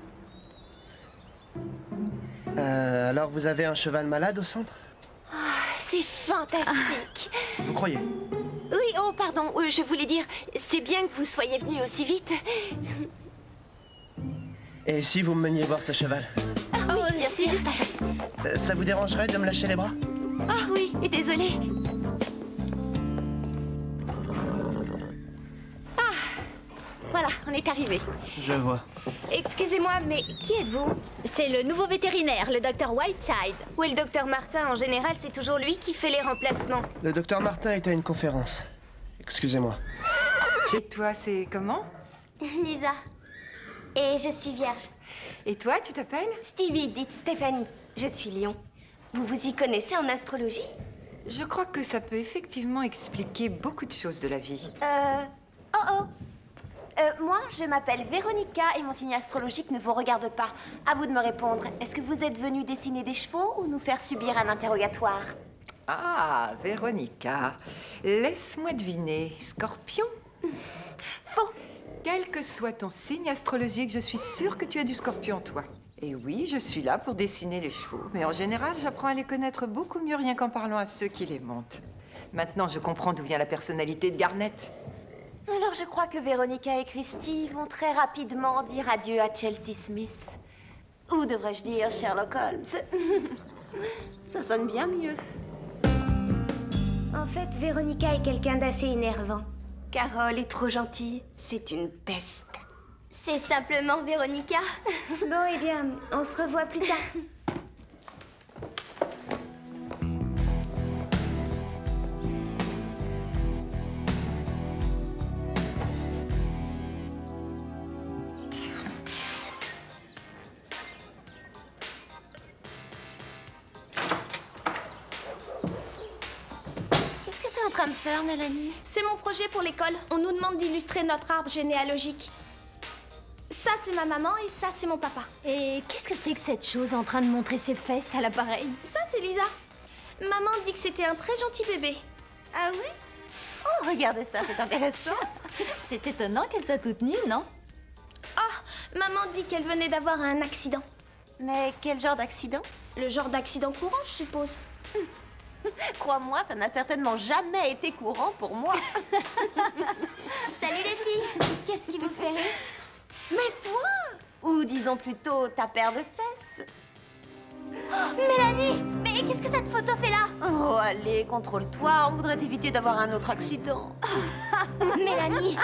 Alors vous avez un cheval malade au centre? Oh, c'est fantastique. Vous croyez? Oui, oh pardon, je voulais dire, c'est bien que vous soyez venu aussi vite. Et si vous me meniez voir ce cheval? Ah oui, bien c'est sûr. juste en face. Ça vous dérangerait de me lâcher les bras? Ah oui, et désolée. Ah, Voilà, on est arrivé. Je vois. Excusez-moi, mais qui êtes-vous? C'est le nouveau vétérinaire, le docteur Whiteside. Où est le docteur Martin? En général, c'est toujours lui qui fait les remplacements. Le docteur Martin est à une conférence. Excusez-moi. Et toi, c'est comment? Lisa. Et je suis vierge. Et toi, tu t'appelles? Stevie, dites Stéphanie. Je suis Lion. Vous vous y connaissez en astrologie? Je crois que ça peut effectivement expliquer beaucoup de choses de la vie. Moi, je m'appelle Véronica et mon signe astrologique ne vous regarde pas. À vous de me répondre. Est-ce que vous êtes venu dessiner des chevaux ou nous faire subir un interrogatoire? Ah, Véronica. Laisse-moi deviner. Scorpion? Faux. Quel que soit ton signe astrologique, je suis sûre que tu as du scorpion en toi. Et oui, je suis là pour dessiner les chevaux. Mais en général, j'apprends à les connaître beaucoup mieux rien qu'en parlant à ceux qui les montent. Maintenant, je comprends d'où vient la personnalité de Garnet. Alors, je crois que Véronica et Christy vont très rapidement dire adieu à Chelsea Smith. Ou devrais-je dire Sherlock Holmes? Ça sonne bien mieux. En fait, Véronica est quelqu'un d'assez énervant. Carole est trop gentille. C'est une peste. C'est simplement Véronica. Bon, eh bien, on se revoit plus tard. Qu'est-ce que t'es en train de faire, Mélanie? C'est mon projet pour l'école. On nous demande d'illustrer notre arbre généalogique. Ça, c'est ma maman et ça, c'est mon papa. Et qu'est-ce que c'est que cette chose en train de montrer ses fesses à l'appareil? Ça, c'est Lisa. Maman dit que c'était un très gentil bébé. Ah oui? Oh, regardez ça, c'est intéressant. C'est étonnant qu'elle soit toute nue, non? Oh, maman dit qu'elle venait d'avoir un accident. Mais quel genre d'accident? Le genre d'accident courant, je suppose. Crois-moi, ça n'a certainement jamais été courant pour moi. Salut les filles! Qu'est-ce qui vous fait rire? Mais toi! Ou disons plutôt ta paire de fesses. Oh, Mélanie! Mais qu'est-ce que cette photo fait là? Oh, allez, contrôle-toi, on voudrait éviter d'avoir un autre accident. Mélanie!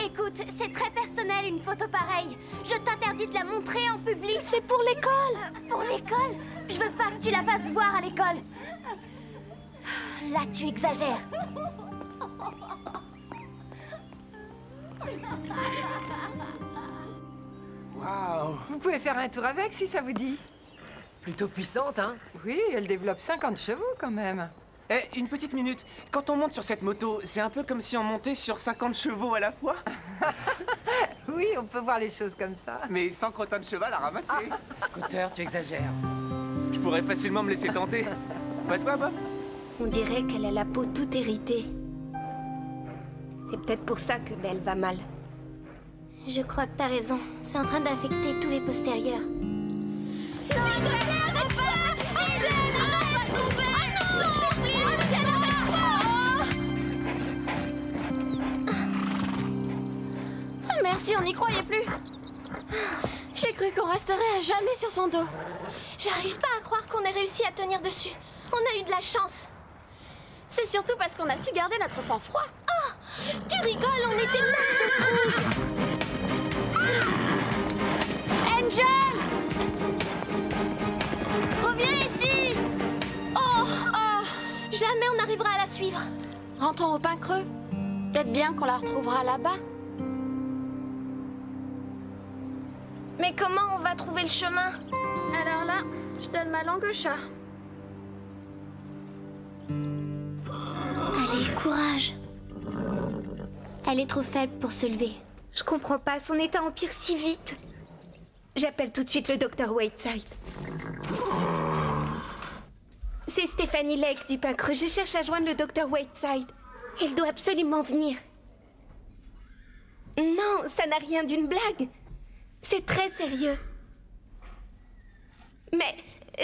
Écoute, c'est très personnel une photo pareille. Je t'interdis de la montrer en public. C'est pour l'école! Pour l'école? Je veux pas que tu la fasses voir à l'école. Là, tu exagères. Waouh! Vous pouvez faire un tour avec si ça vous dit. Plutôt puissante, hein? Oui, elle développe 50 chevaux quand même. Eh, une petite minute. Quand on monte sur cette moto, c'est un peu comme si on montait sur 50 chevaux à la fois. Oui, on peut voir les choses comme ça. Mais sans crottin de cheval à ramasser. Scooter, tu exagères. Je pourrais facilement me laisser tenter. Pas toi, Bob? On dirait qu'elle a la peau toute héritée. C'est peut-être pour ça que Belle va mal. Je crois que t'as raison. C'est en train d'affecter tous les postérieurs. S'il te plaît, arrête-toi! Angèle, arrête! Oh non! Angèle, arrête-toi! Merci, on n'y croyait plus. J'ai cru qu'on resterait à jamais sur son dos. J'arrive pas à croire qu'on ait réussi à tenir dessus. On a eu de la chance. C'est surtout parce qu'on a su garder notre sang-froid. Oh! Tu rigoles, on était plein de trouille. Angel! Reviens ici! Oh! Jamais on n'arrivera à la suivre. Rentrons au Pin Creux. Peut-être bien qu'on la retrouvera là-bas. Mais comment on va trouver le chemin? Alors là, je donne ma langue au chat. Allez, courage. Elle est trop faible pour se lever. Je comprends pas, son état empire si vite. J'appelle tout de suite le docteur Whiteside. C'est Stéphanie Lake du Pin Creux. Je cherche à joindre le docteur Whiteside. Il doit absolument venir. Non, ça n'a rien d'une blague. C'est très sérieux. Mais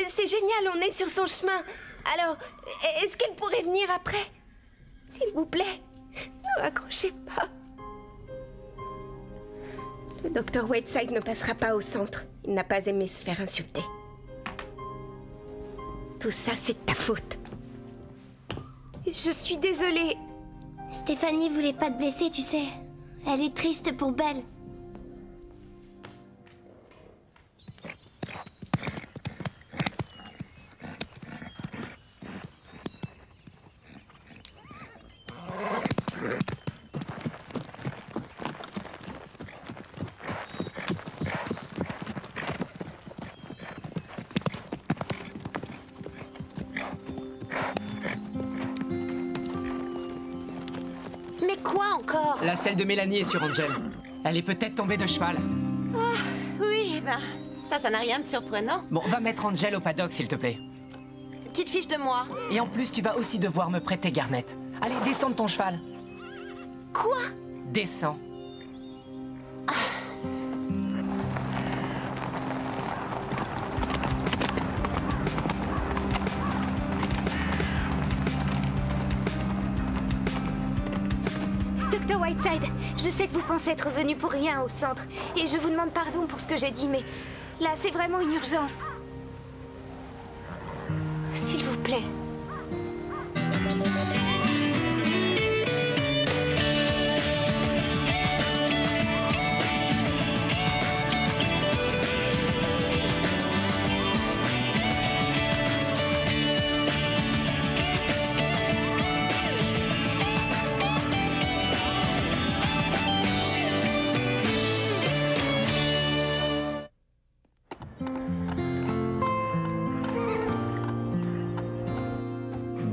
c'est génial, on est sur son chemin. Alors, est-ce qu'elle pourrait venir après? S'il vous plaît, ne raccrochez pas. Le docteur Whiteside ne passera pas au centre. Il n'a pas aimé se faire insulter. Tout ça, c'est de ta faute. Je suis désolée. Stéphanie voulait pas te blesser, tu sais. Elle est triste pour Belle. Mais quoi encore? La selle de Mélanie est sur Angel. Elle est peut-être tombée de cheval. Oh, oui, ben, ça n'a rien de surprenant. Bon, va mettre Angel au paddock, s'il te plaît. Petite fiche de moi. Et en plus, tu vas aussi devoir me prêter Garnet. Allez, descends de ton cheval. Quoi? Descends. Dr. Whiteside, je sais que vous pensez être venu pour rien au centre, et je vous demande pardon pour ce que j'ai dit, mais là, c'est vraiment une urgence. S'il vous plaît.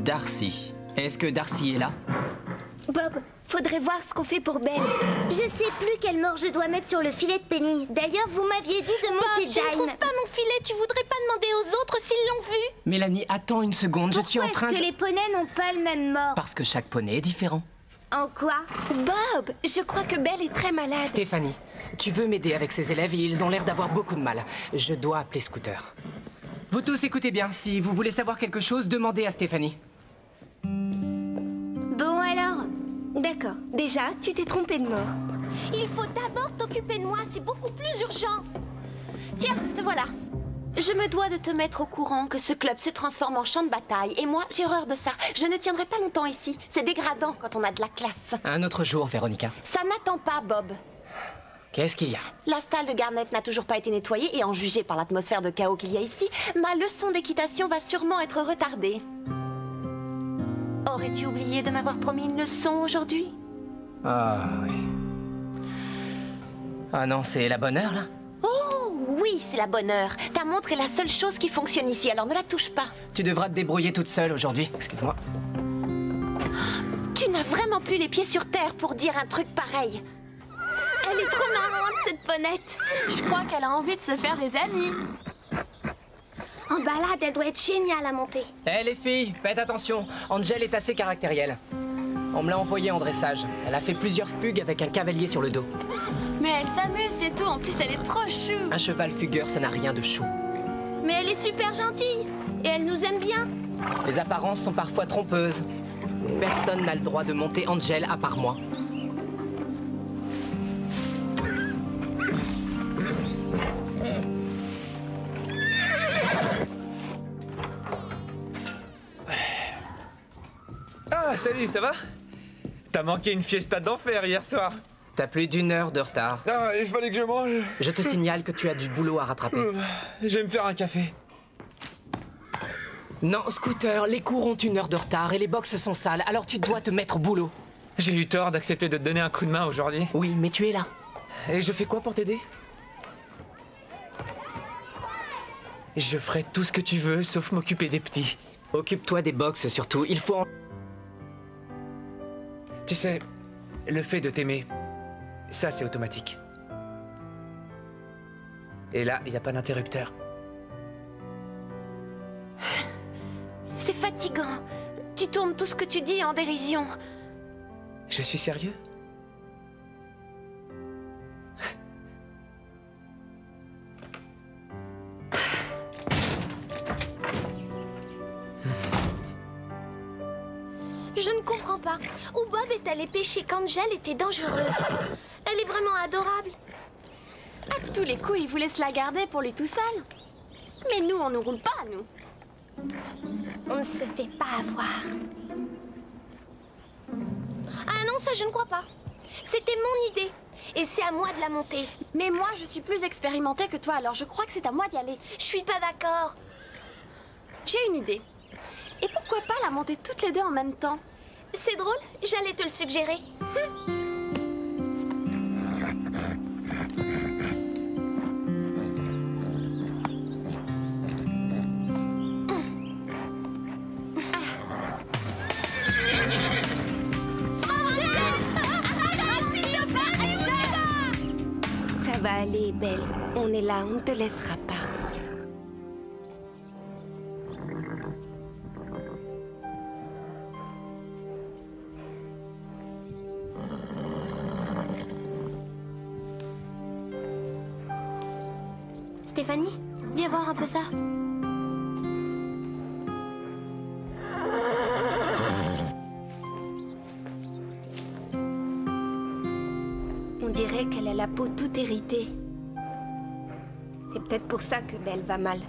Darcy. Est-ce que Darcy est là? Bob, faudrait voir ce qu'on fait pour Belle. Je sais plus quelle mort je dois mettre sur le filet de Penny. D'ailleurs, vous m'aviez dit de monter Bob, je ne trouve pas mon filet. Tu voudrais pas demander aux autres s'ils l'ont vu? Mélanie, attends une seconde. Je suis en train de... Pourquoi est-ce que les poneys n'ont pas le même mort? Parce que chaque poney est différent. En quoi? Bob, je crois que Belle est très malade. Stéphanie, tu veux m'aider avec ces élèves et ils ont l'air d'avoir beaucoup de mal. Je dois appeler Scooter. Vous tous écoutez bien. Si vous voulez savoir quelque chose, demandez à Stéphanie. Bon alors, d'accord. Déjà, tu t'es trompé de mort. Il faut d'abord t'occuper de moi, c'est beaucoup plus urgent. Tiens, te voilà. Je me dois de te mettre au courant que ce club se transforme en champ de bataille. Et moi, j'ai horreur de ça. Je ne tiendrai pas longtemps ici. C'est dégradant quand on a de la classe. Un autre jour, Véronica. Ça n'attend pas, Bob. Qu'est-ce qu'il y a? La stalle de Garnet n'a toujours pas été nettoyée et en juger par l'atmosphère de chaos qu'il y a ici, ma leçon d'équitation va sûrement être retardée. Aurais-tu oublié de m'avoir promis une leçon aujourd'hui? Ah oui. Ah non, c'est la bonne heure, là? Oh oui, c'est la bonne heure. Ta montre est la seule chose qui fonctionne ici, alors ne la touche pas. Tu devras te débrouiller toute seule aujourd'hui. Excuse-moi. Tu n'as vraiment plus les pieds sur terre pour dire un truc pareil. Elle est trop marrante, cette ponette. Je crois qu'elle a envie de se faire des amis. En balade, elle doit être géniale à monter. Hé les filles, faites attention. Angel est assez caractérielle. On me l'a envoyée en dressage. Elle a fait plusieurs fugues avec un cavalier sur le dos. Mais elle s'amuse, c'est tout. En plus, elle est trop chou. Un cheval fugueur, ça n'a rien de chou. Mais elle est super gentille. Et elle nous aime bien. Les apparences sont parfois trompeuses. Personne n'a le droit de monter Angel à part moi. Ah, salut, ça va? T'as manqué une fiesta d'enfer hier soir. T'as plus d'1 heure de retard. Ah, il fallait que je mange. Je te signale que tu as du boulot à rattraper. Je vais me faire un café. Non, Scooter, les cours ont 1 heure de retard et les box sont sales, alors tu dois te mettre au boulot. J'ai eu tort d'accepter de te donner un coup de main aujourd'hui. Oui, mais tu es là. Et je fais quoi pour t'aider? Je ferai tout ce que tu veux, sauf m'occuper des petits. Occupe-toi des box surtout, il faut... Tu sais, le fait de t'aimer, ça c'est automatique. Et là, il n'y a pas d'interrupteur. C'est fatigant. Tu tournes tout ce que tu dis en dérision. Je suis sérieux? Je ne comprends pas. Où Bob est allé pêcher qu'Angel était dangereuse. Elle est vraiment adorable. À tous les coups, il voulait se la garder pour lui tout seul. Mais nous, on ne roule pas, nous. On ne se fait pas avoir. Ah non, ça je ne crois pas. C'était mon idée. Et c'est à moi de la monter. Mais moi, je suis plus expérimentée que toi, alors je crois que c'est à moi d'y aller. Je suis pas d'accord. J'ai une idée. Et pourquoi pas la monter toutes les deux en même temps? C'est drôle, j'allais te le suggérer. Ça va aller, Belle. On est là, on ne te laissera pas. Stéphanie, viens voir un peu ça. On dirait qu'elle a la peau toute héritée. C'est peut-être pour ça que Belle va mal.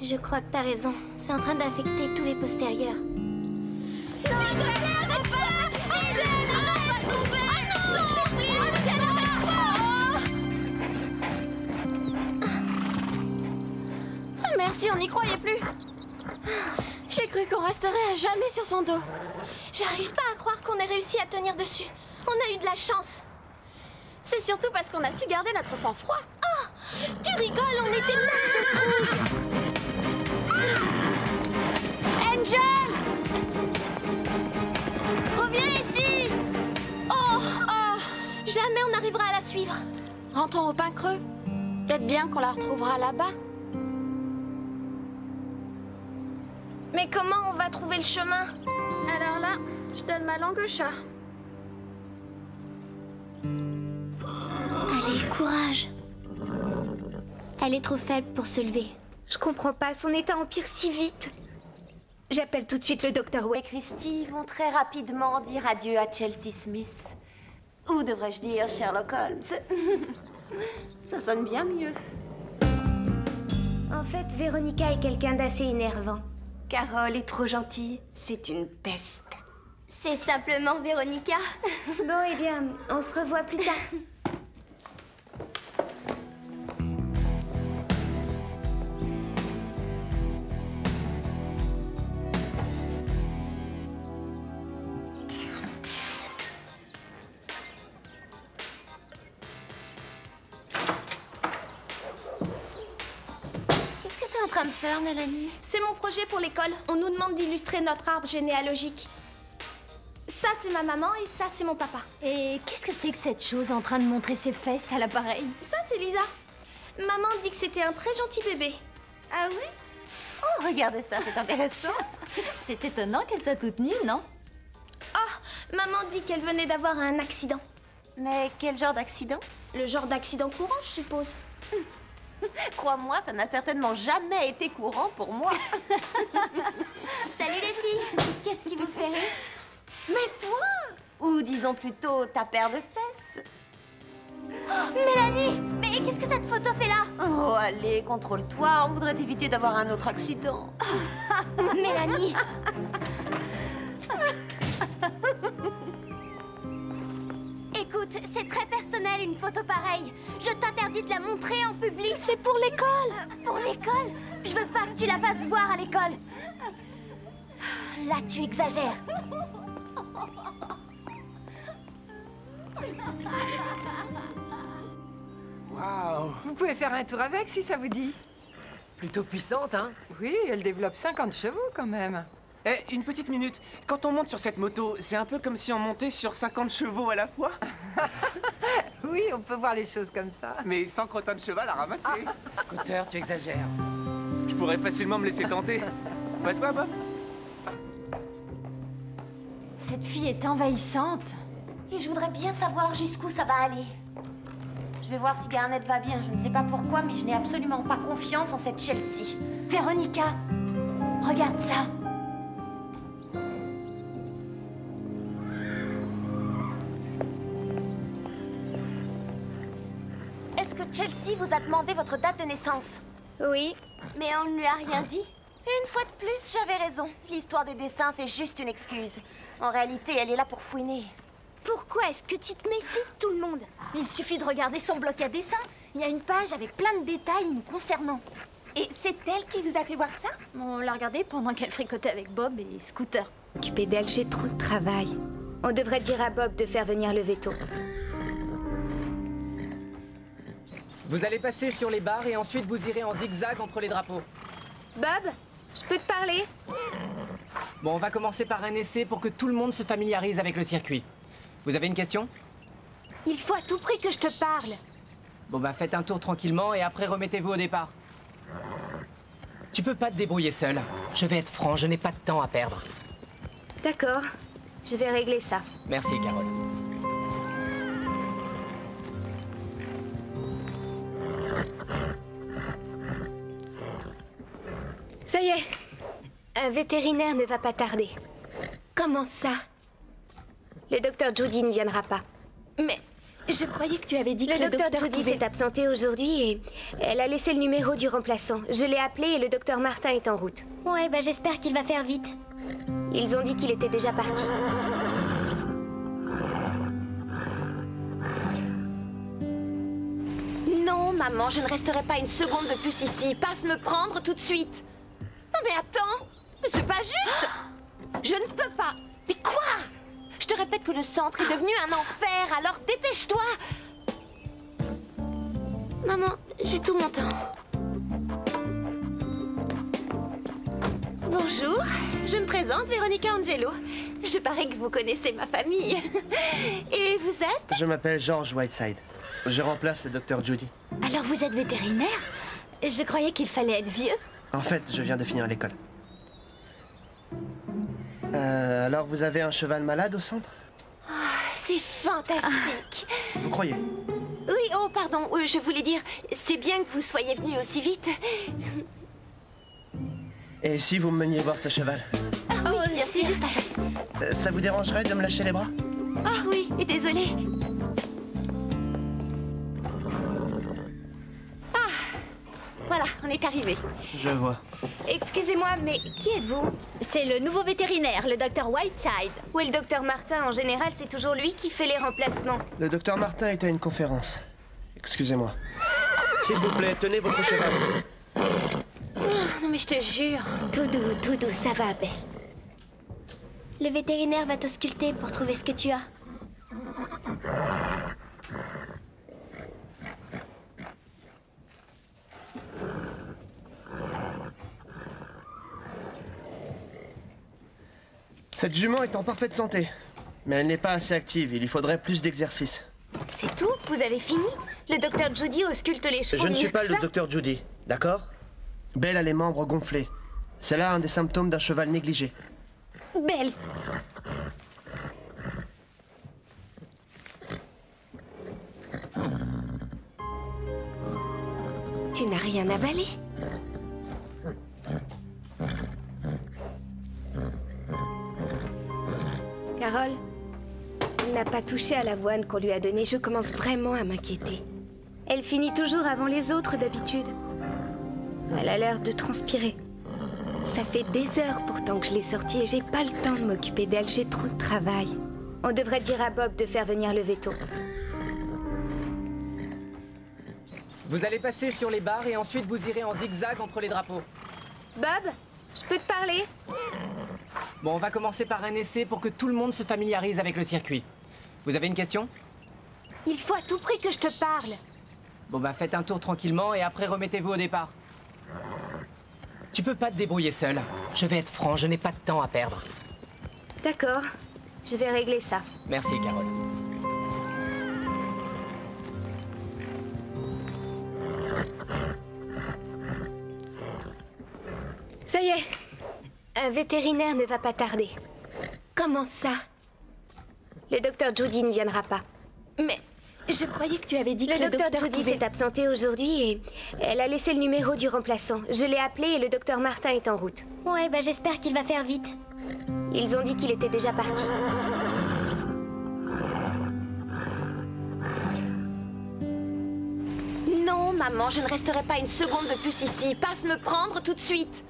Je crois que t'as raison. C'est en train d'affecter tous les postérieurs. S'il te plaît, arrête-toi! Angèle, arrête! Oh non! Angèle, arrête-toi! Merci, on n'y croyait plus. J'ai cru qu'on resterait à jamais sur son dos. J'arrive pas à croire qu'on ait réussi à tenir dessus. On a eu de la chance. C'est surtout parce qu'on a su garder notre sang-froid. Oh! Tu rigoles, on était plein de trous. Angel! Reviens ici! Oh! Jamais on n'arrivera à la suivre. Rentrons au pain creux. Peut-être bien qu'on la retrouvera là-bas. Mais comment on va trouver le chemin? Alors là, je donne ma langue au chat. Allez, courage. Elle est trop faible pour se lever. Je comprends pas, son état empire si vite. J'appelle tout de suite le docteur Wade. Et Christy vont très rapidement dire adieu à Chelsea Smith. Ou devrais-je dire Sherlock Holmes? Ça sonne bien mieux. En fait, Véronica est quelqu'un d'assez énervant. Carole est trop gentille. C'est une peste. C'est simplement Véronica. Bon, eh bien, on se revoit plus tard. En train de faire, Mélanie? C'est mon projet pour l'école. On nous demande d'illustrer notre arbre généalogique. Ça, c'est ma maman et ça, c'est mon papa. Et qu'est-ce que c'est que cette chose en train de montrer ses fesses à l'appareil? Ça, c'est Lisa. Maman dit que c'était un très gentil bébé. Ah oui? Oh, regardez ça, c'est intéressant. C'est étonnant qu'elle soit toute nue, non? Oh, maman dit qu'elle venait d'avoir un accident. Mais quel genre d'accident? Le genre d'accident courant, je suppose. Crois-moi, ça n'a certainement jamais été courant pour moi. Salut les filles! Qu'est-ce qui vous fait rire? Mais toi! Ou disons plutôt ta paire de fesses. Oh, Mélanie! Mais qu'est-ce que cette photo fait là? Oh, allez, contrôle-toi, on voudrait éviter d'avoir un autre accident. Mélanie! Écoute, c'est très personnel une photo pareille. Je t'interdis de la montrer en public. C'est pour l'école. Pour l'école? Je veux pas que tu la fasses voir à l'école. Là, tu exagères. Waouh! Vous pouvez faire un tour avec si ça vous dit. Plutôt puissante, hein? Oui, elle développe 50 chevaux quand même. Eh, une petite minute. Quand on monte sur cette moto, c'est un peu comme si on montait sur 50 chevaux à la fois. Oui, on peut voir les choses comme ça. Mais sans crottin de cheval à ramasser. Scooter, tu exagères. Je pourrais facilement me laisser tenter. Pas toi, Bob? Cette fille est envahissante. Et je voudrais bien savoir jusqu'où ça va aller. Je vais voir si Garnet va bien. Je ne sais pas pourquoi, mais je n'ai absolument pas confiance en cette Chelsea. Véronica, regarde ça. Est-ce que Chelsea vous a demandé votre date de naissance? Oui, mais on ne lui a rien dit. Une fois de plus, j'avais raison. L'histoire des dessins, c'est juste une excuse. En réalité, elle est là pour fouiner. Pourquoi est-ce que tu te méfies de tout le monde? Il suffit de regarder son bloc à dessin. Il y a une page avec plein de détails nous concernant. Et c'est elle qui vous a fait voir ça? On l'a regardée pendant qu'elle fricotait avec Bob et Scooter. Occupée d'elle, j'ai trop de travail. On devrait dire à Bob de faire venir le veto. Vous allez passer sur les barres et ensuite vous irez en zigzag entre les drapeaux. Bob, je peux te parler? Bon, on va commencer par un essai pour que tout le monde se familiarise avec le circuit. Vous avez une question? Il faut à tout prix que je te parle. Bon bah faites un tour tranquillement et après remettez-vous au départ. Tu peux pas te débrouiller seul. Je vais être franc, je n'ai pas de temps à perdre. D'accord, je vais régler ça. Merci, Carole. Ça y est, un vétérinaire ne va pas tarder. Comment ça? Le docteur Judy ne viendra pas. Mais je croyais que tu avais dit que le docteur Judy s'est absenté aujourd'hui et elle a laissé le numéro du remplaçant. Je l'ai appelé et le docteur Martin est en route. Ouais, bah j'espère qu'il va faire vite. Ils ont dit qu'il était déjà parti. Non, maman, je ne resterai pas une seconde de plus ici. Passe me prendre tout de suite. Non mais attends, c'est pas juste. Je ne peux pas. Mais quoi? Je te répète que le centre est devenu un enfer, alors dépêche-toi. Maman, j'ai tout mon temps. Bonjour, je me présente, Véronica Angelo. Je parie que vous connaissez ma famille. Et vous êtes? Je m'appelle George Whiteside. Je remplace le docteur Judy. Alors vous êtes vétérinaire? Je croyais qu'il fallait être vieux. En fait, je viens de finir l'école. Alors vous avez un cheval malade au centre? Oh, c'est fantastique. Vous croyez? Oui, oh pardon, je voulais dire, c'est bien que vous soyez venu aussi vite. Et si vous me meniez voir ce cheval? Ah oui, bien c'est sûr. juste en face. Ça vous dérangerait de me lâcher les bras? Ah oui, désolée. Voilà, on est arrivé. Je vois. Excusez-moi, mais qui êtes-vous? C'est le nouveau vétérinaire, le docteur Whiteside. Où est le docteur Martin? En général, c'est toujours lui qui fait les remplacements. Le docteur Martin est à une conférence. Excusez-moi. S'il vous plaît, tenez votre cheval. Non mais je te jure. Tout doux, ça va, Belle. Le vétérinaire va t'ausculter pour trouver ce que tu as. Cette jument est en parfaite santé. Mais elle n'est pas assez active. Il lui faudrait plus d'exercice. C'est tout? Vous avez fini? Le docteur Judy ausculte les chevaux. Je ne suis mieux pas que le ça? docteur Judy, d'accord? Belle a les membres gonflés. C'est là un des symptômes d'un cheval négligé. Belle. Tu n'as rien avalé? Carole, elle n'a pas touché à l'avoine qu'on lui a donnée. Je commence vraiment à m'inquiéter. Elle finit toujours avant les autres d'habitude. Elle a l'air de transpirer. Ça fait des heures pourtant que je l'ai sortie et j'ai pas le temps de m'occuper d'elle. J'ai trop de travail. On devrait dire à Bob de faire venir le veto. Vous allez passer sur les barres et ensuite vous irez en zigzag entre les drapeaux. Bob, je peux te parler? Bon, on va commencer par un essai pour que tout le monde se familiarise avec le circuit. Vous avez une question? Il faut à tout prix que je te parle. Bon bah faites un tour tranquillement et après remettez-vous au départ. Tu peux pas te débrouiller seul. Je vais être franc, je n'ai pas de temps à perdre. D'accord, je vais régler ça. Merci, Carole. Ça y est, un vétérinaire ne va pas tarder. Comment ça? Le docteur Judy ne viendra pas. Mais je croyais que tu avais dit que le docteur Judy s'est absenté aujourd'hui et elle a laissé le numéro du remplaçant. Je l'ai appelé et le docteur Martin est en route. Ouais, bah j'espère qu'il va faire vite. Ils ont dit qu'il était déjà parti. Non, maman, je ne resterai pas une seconde de plus ici. Passe me prendre tout de suite.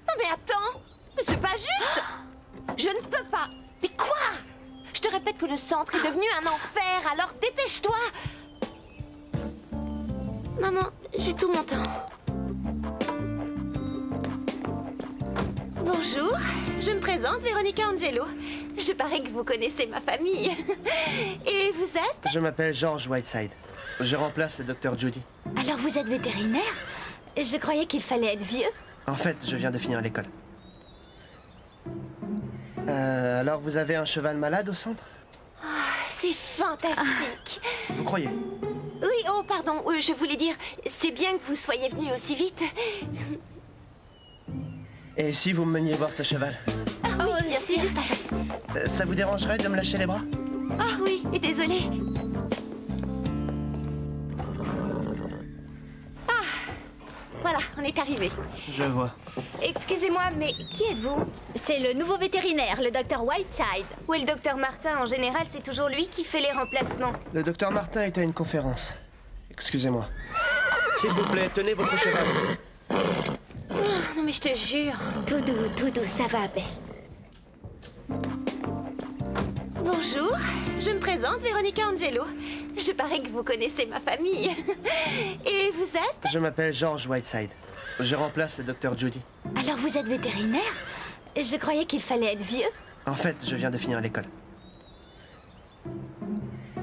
Non mais attends, c'est pas juste. Je ne peux pas. Mais quoi? Je te répète que le centre est devenu un enfer, alors dépêche-toi! Maman, j'ai tout mon temps. Bonjour, je me présente, Véronica Angelo. Je parie que vous connaissez ma famille. Et vous êtes? Je m'appelle George Whiteside. Je remplace le docteur Judy. Alors vous êtes vétérinaire? Je croyais qu'il fallait être vieux. En fait, je viens de finir l'école. Alors vous avez un cheval malade au centre? Oh, c'est fantastique. Vous croyez? Oui, oh pardon, je voulais dire, c'est bien que vous soyez venu aussi vite. Et si vous me meniez voir ce cheval? Ah oui, bien c'est sûr. juste en face. Ça vous dérangerait de me lâcher les bras? Ah oui, et désolée. Ah, voilà, on est arrivé. Je vois. Excusez-moi, mais qui êtes-vous? C'est le nouveau vétérinaire, le docteur Whiteside. Oui, le docteur Martin, en général, c'est toujours lui qui fait les remplacements. Le docteur Martin est à une conférence. Excusez-moi. S'il vous plaît, tenez votre cheval. Oh, non mais je te jure. Tout doux, ça va, Belle. Bonjour, je me présente, Véronica Angelo. Je parie que vous connaissez ma famille. Et vous êtes? Je m'appelle George Whiteside. Je remplace le docteur Judy. Alors vous êtes vétérinaire? Je croyais qu'il fallait être vieux. En fait, je viens de finir l'école.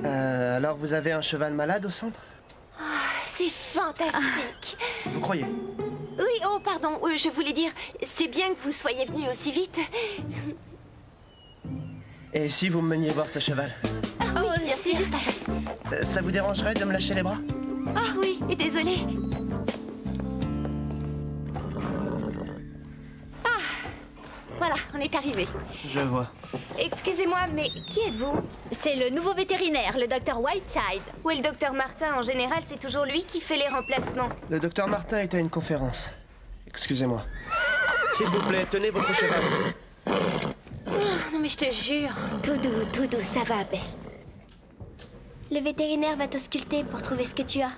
Alors vous avez un cheval malade au centre? Oh, c'est fantastique. Vous croyez? Oui, oh pardon, je voulais dire, c'est bien que vous soyez venu aussi vite. Et si vous me meniez voir ce cheval? Ah oui, bien c'est sûr. juste en face. Ça vous dérangerait de me lâcher les bras? Ah oui, et désolée. Ah, voilà, on est arrivé. Je vois. Excusez-moi, mais qui êtes-vous? C'est le nouveau vétérinaire, le docteur Whiteside. Oui, le docteur Martin, en général, c'est toujours lui qui fait les remplacements. Le docteur Martin est à une conférence. Excusez-moi. S'il vous plaît, tenez votre cheval. Oh, non mais je te jure. Tout doux, ça va, Belle. Le vétérinaire va t'ausculter pour trouver ce que tu as.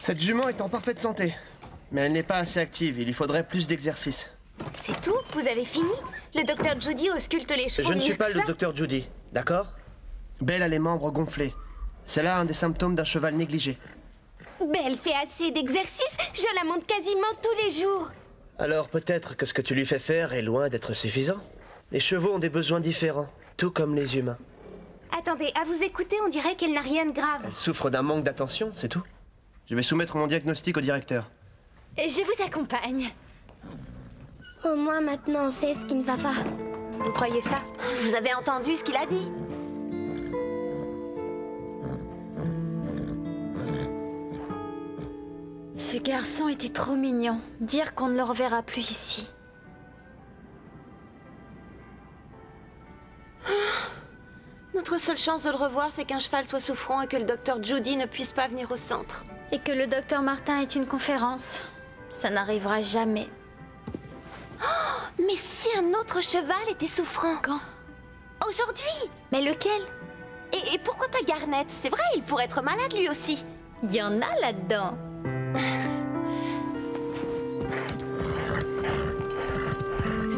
Cette jument est en parfaite santé. Mais elle n'est pas assez active. Il lui faudrait plus d'exercice. C'est tout? Vous avez fini? Le docteur Judy ausculte les chevaux. Je ne suis mieux pas que le ça. docteur Judy, d'accord? Belle a les membres gonflés. C'est là un des symptômes d'un cheval négligé. Belle fait assez d'exercice. Je la monte quasiment tous les jours. Alors peut-être que ce que tu lui fais faire est loin d'être suffisant. Les chevaux ont des besoins différents, tout comme les humains. Attendez, à vous écouter, on dirait qu'elle n'a rien de grave. Elle souffre d'un manque d'attention, c'est tout. Je vais soumettre mon diagnostic au directeur. Je vous accompagne. Au moins maintenant on sait ce qui ne va pas. Vous croyez ça? Vous avez entendu ce qu'il a dit? Ce garçon était trop mignon. Dire qu'on ne le reverra plus ici. Notre seule chance de le revoir, c'est qu'un cheval soit souffrant et que le docteur Judy ne puisse pas venir au centre. Et que le docteur Martin ait une conférence. Ça n'arrivera jamais. Mais si un autre cheval était souffrant? Quand? Aujourd'hui! Mais lequel? Et pourquoi pas Garnet? C'est vrai, il pourrait être malade lui aussi. Il y en a là-dedans.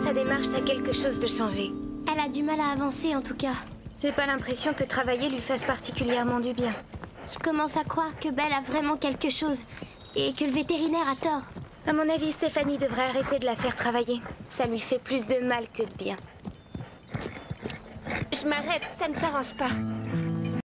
Sa démarche a quelque chose de changé. Elle a du mal à avancer en tout cas. J'ai pas l'impression que travailler lui fasse particulièrement du bien. Je commence à croire que Belle a vraiment quelque chose et que le vétérinaire a tort. À mon avis, Stéphanie devrait arrêter de la faire travailler. Ça lui fait plus de mal que de bien. Je m'arrête, ça ne s'arrange pas.